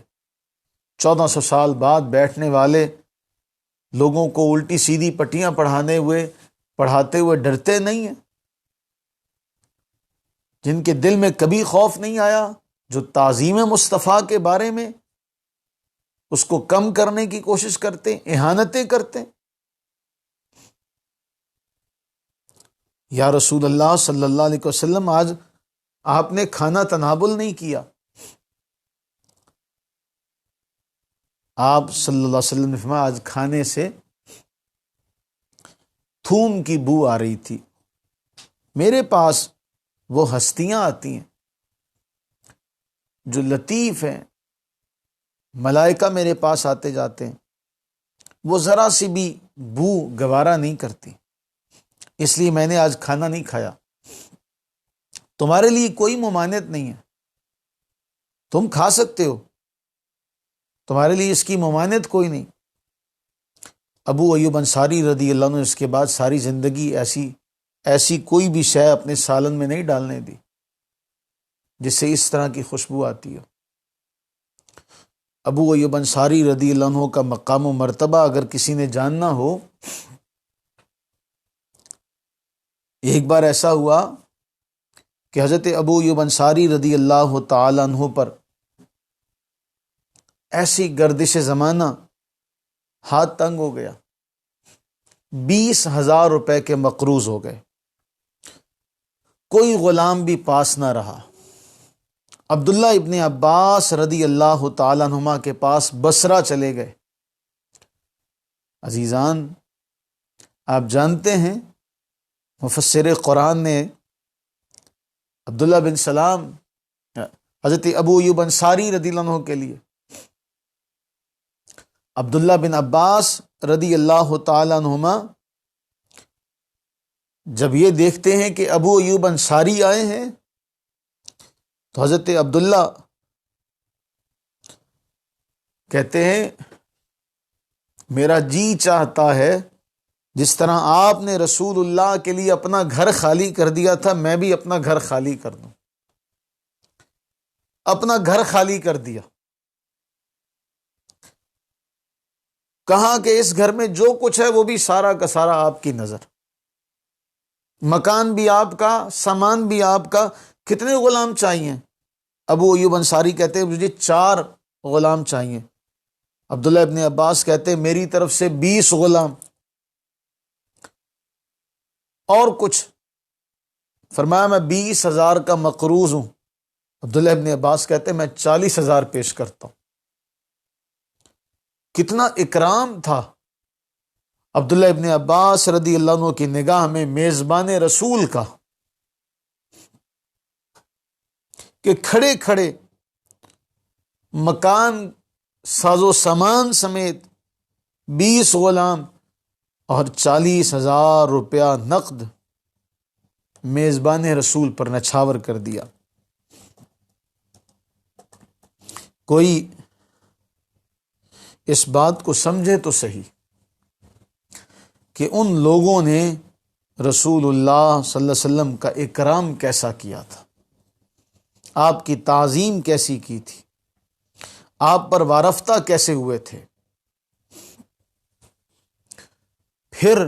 1400 سال بعد بیٹھنے والے لوگوں کو الٹی سیدھی پٹیاں پڑھاتے ہوئے ڈرتے نہیں ہیں، جن کے دل میں کبھی خوف نہیں آیا، جو تعظیم مصطفیٰ کے بارے میں اس کو کم کرنے کی کوشش کرتے، اہانتیں کرتے۔ یا رسول اللہ صلی اللہ علیہ وسلم، آج آپ نے کھانا تنابل نہیں کیا۔ آپ صلی اللہ علیہ وسلم نے فرمایا، آج کھانے سے تھوم کی بو آ رہی تھی، میرے پاس وہ ہستیاں آتی ہیں جو لطیف ہیں، ملائکہ میرے پاس آتے جاتے ہیں، وہ ذرا سی بھی بو گوارا نہیں کرتی، اس لیے میں نے آج کھانا نہیں کھایا۔ تمہارے لیے کوئی ممانعت نہیں ہے، تم کھا سکتے ہو، تمہارے لیے اس کی ممانعت کوئی نہیں۔ ابو ایوب انصاری رضی اللہ عنہ اس کے بعد ساری زندگی ایسی کوئی بھی شے اپنے سالن میں نہیں ڈالنے دی جس سے اس طرح کی خوشبو آتی ہو۔ ابو ایوب انصاری رضی اللہ عنہ کا مقام و مرتبہ اگر کسی نے جاننا ہو، ایک بار ایسا ہوا کہ حضرت ابو ایوب انصاری رضی اللہ تعالی عنہ پر ایسی گردش زمانہ، ہاتھ تنگ ہو گیا، 20,000 روپے کے مقروض ہو گئے، کوئی غلام بھی پاس نہ رہا۔ عبداللہ ابن عباس رضی اللہ تعالیٰ عنہما کے پاس بصرہ چلے گئے۔ عزیزان، آپ جانتے ہیں مفسر قرآن نے عبداللہ بن سلام حضرت ابو ایوب انصاری رضی اللہ عنہ کے لیے، عبداللہ بن عباس رضی اللہ تعالیٰ عنہما جب یہ دیکھتے ہیں کہ ابو ایوب انصاری آئے ہیں تو حضرت عبداللہ کہتے ہیں، میرا جی چاہتا ہے جس طرح آپ نے رسول اللہ کے لیے اپنا گھر خالی کر دیا تھا، میں بھی اپنا گھر خالی کر دوں۔ اپنا گھر خالی کر دیا، کہا کہ اس گھر میں جو کچھ ہے وہ بھی سارا کا سارا آپ کی نظر، مکان بھی آپ کا، سامان بھی آپ کا۔ کتنے غلام چاہیے؟ ابو ایوب انصاری کہتے ہیں مجھے 4 غلام چاہیے۔ عبداللہ ابن عباس کہتے ہیں میری طرف سے 20 غلام اور کچھ۔ فرمایا میں 20,000 کا مقروض ہوں۔ عبداللہ ابن عباس کہتے ہیں میں 40,000 پیش کرتا ہوں۔ کتنا اکرام تھا عبداللہ ابن عباس رضی اللہ عنہ کی نگاہ میں میزبان رسول کا، کہ کھڑے کھڑے مکان، ساز و سامان سمیت 20 غلام اور 40,000 روپیہ نقد میزبان رسول پر نچھاور کر دیا۔ کوئی اس بات کو سمجھے تو صحیح کہ ان لوگوں نے رسول اللہ صلی اللہ علیہ وسلم کا اکرام کیسا کیا تھا، آپ کی تعظیم کیسی کی تھی، آپ پر وارفتہ کیسے ہوئے تھے۔ پھر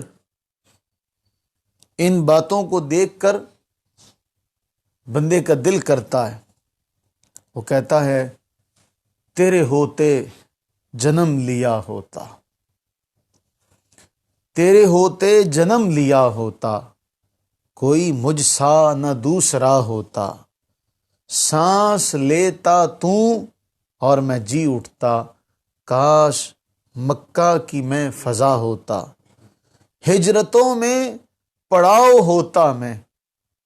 ان باتوں کو دیکھ کر بندے کا دل کرتا ہے، وہ کہتا ہے تیرے ہوتے جنم لیا ہوتا، تیرے ہوتے جنم لیا ہوتا، کوئی مجھ سا نہ دوسرا ہوتا، سانس لیتا تو اور میں جی اٹھتا، کاش مکہ کی میں فضا ہوتا، ہجرتوں میں پڑاؤ ہوتا میں،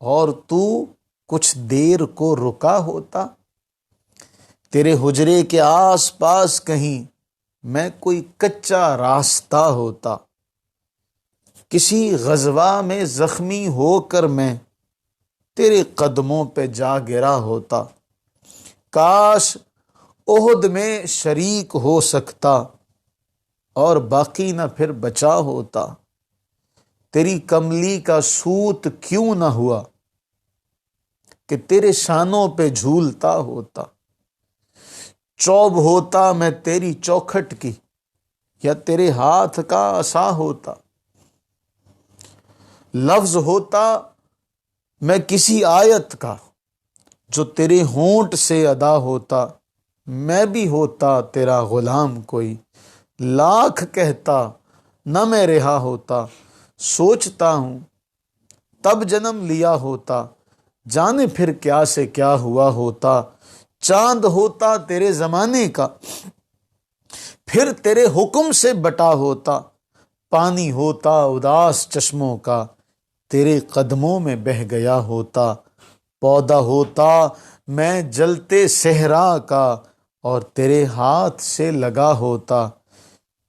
اور تو کچھ دیر کو رکا ہوتا، تیرے حجرے کے آس پاس کہیں میں کوئی کچا راستہ ہوتا، کسی غزوہ میں زخمی ہو کر میں تیرے قدموں پہ جا گرا ہوتا، کاش احد میں شریک ہو سکتا اور باقی نہ پھر بچا ہوتا، تیری کملی کا سوت کیوں نہ ہوا کہ تیرے شانوں پہ جھولتا ہوتا، چوب ہوتا میں تیری چوکھٹ کی یا تیرے ہاتھ کا عصا ہوتا، لفظ ہوتا میں کسی آیت کا جو تیرے ہونٹ سے ادا ہوتا، میں بھی ہوتا تیرا غلام کوئی، لاکھ کہتا نہ میں رہا ہوتا، سوچتا ہوں تب جنم لیا ہوتا، جانے پھر کیا سے کیا ہوا ہوتا، چاند ہوتا تیرے زمانے کا پھر تیرے حکم سے بٹا ہوتا، پانی ہوتا اداس چشموں کا تیرے قدموں میں بہہ گیا ہوتا، پودا ہوتا میں جلتے صحرا کا اور تیرے ہاتھ سے لگا ہوتا،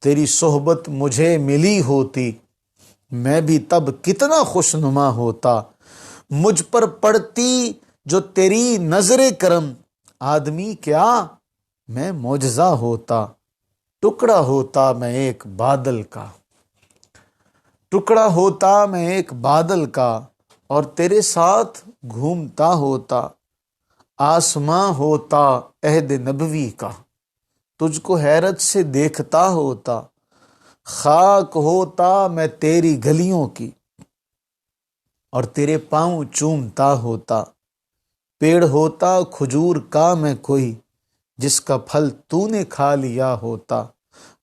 تیری صحبت مجھے ملی ہوتی میں بھی تب کتنا خوشنما ہوتا، مجھ پر پڑتی جو تیری نظر کرم، آدمی کیا میں معجزہ ہوتا، ٹکڑا ہوتا میں ایک بادل کا، ٹکڑا ہوتا میں ایک بادل کا اور تیرے ساتھ گھومتا ہوتا، آسماں ہوتا عہد نبوی کا، تجھ کو حیرت سے دیکھتا ہوتا، خاک ہوتا میں تیری گلیوں کی اور تیرے پاؤں چومتا ہوتا، پیڑ ہوتا کھجور کا میں کوئی جس کا پھل تو نے کھا لیا ہوتا،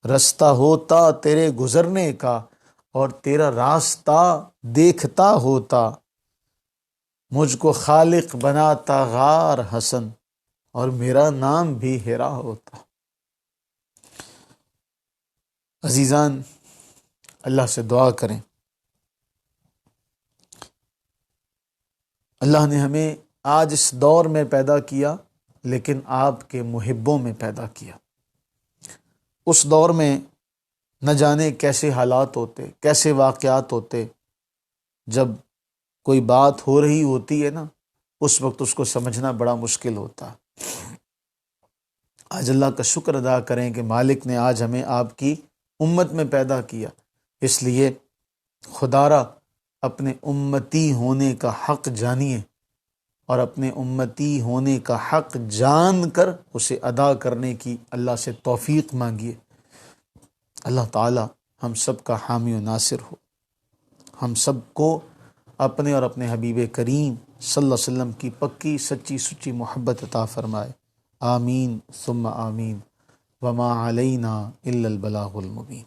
رستہ ہوتا تیرے گزرنے کا اور تیرا راستہ دیکھتا ہوتا، مجھ کو خالق بناتا غار حسن اور میرا نام بھی ہیرا ہوتا۔ عزیزان، اللہ سے دعا کریں، اللہ نے ہمیں آج اس دور میں پیدا کیا لیکن آپ کے محبوں میں پیدا کیا۔ اس دور میں نہ جانے کیسے حالات ہوتے، کیسے واقعات ہوتے، جب کوئی بات ہو رہی ہوتی ہے نا اس وقت اس کو سمجھنا بڑا مشکل ہوتا۔ آج اللہ کا شکر ادا کریں کہ مالک نے آج ہمیں آپ کی امت میں پیدا کیا، اس لیے خدا را اپنے امتی ہونے کا حق جانیے اور اپنے امتی ہونے کا حق جان کر اسے ادا کرنے کی اللہ سے توفیق مانگیے۔ اللہ تعالی ہم سب کا حامی و ناصر ہو، ہم سب کو اپنے اور اپنے حبیب کریم صلی اللہ علیہ وسلم کی پکی سچی سچی محبت عطا فرمائے، آمین ثم آمین، وما علینا الا البلاغ المبین۔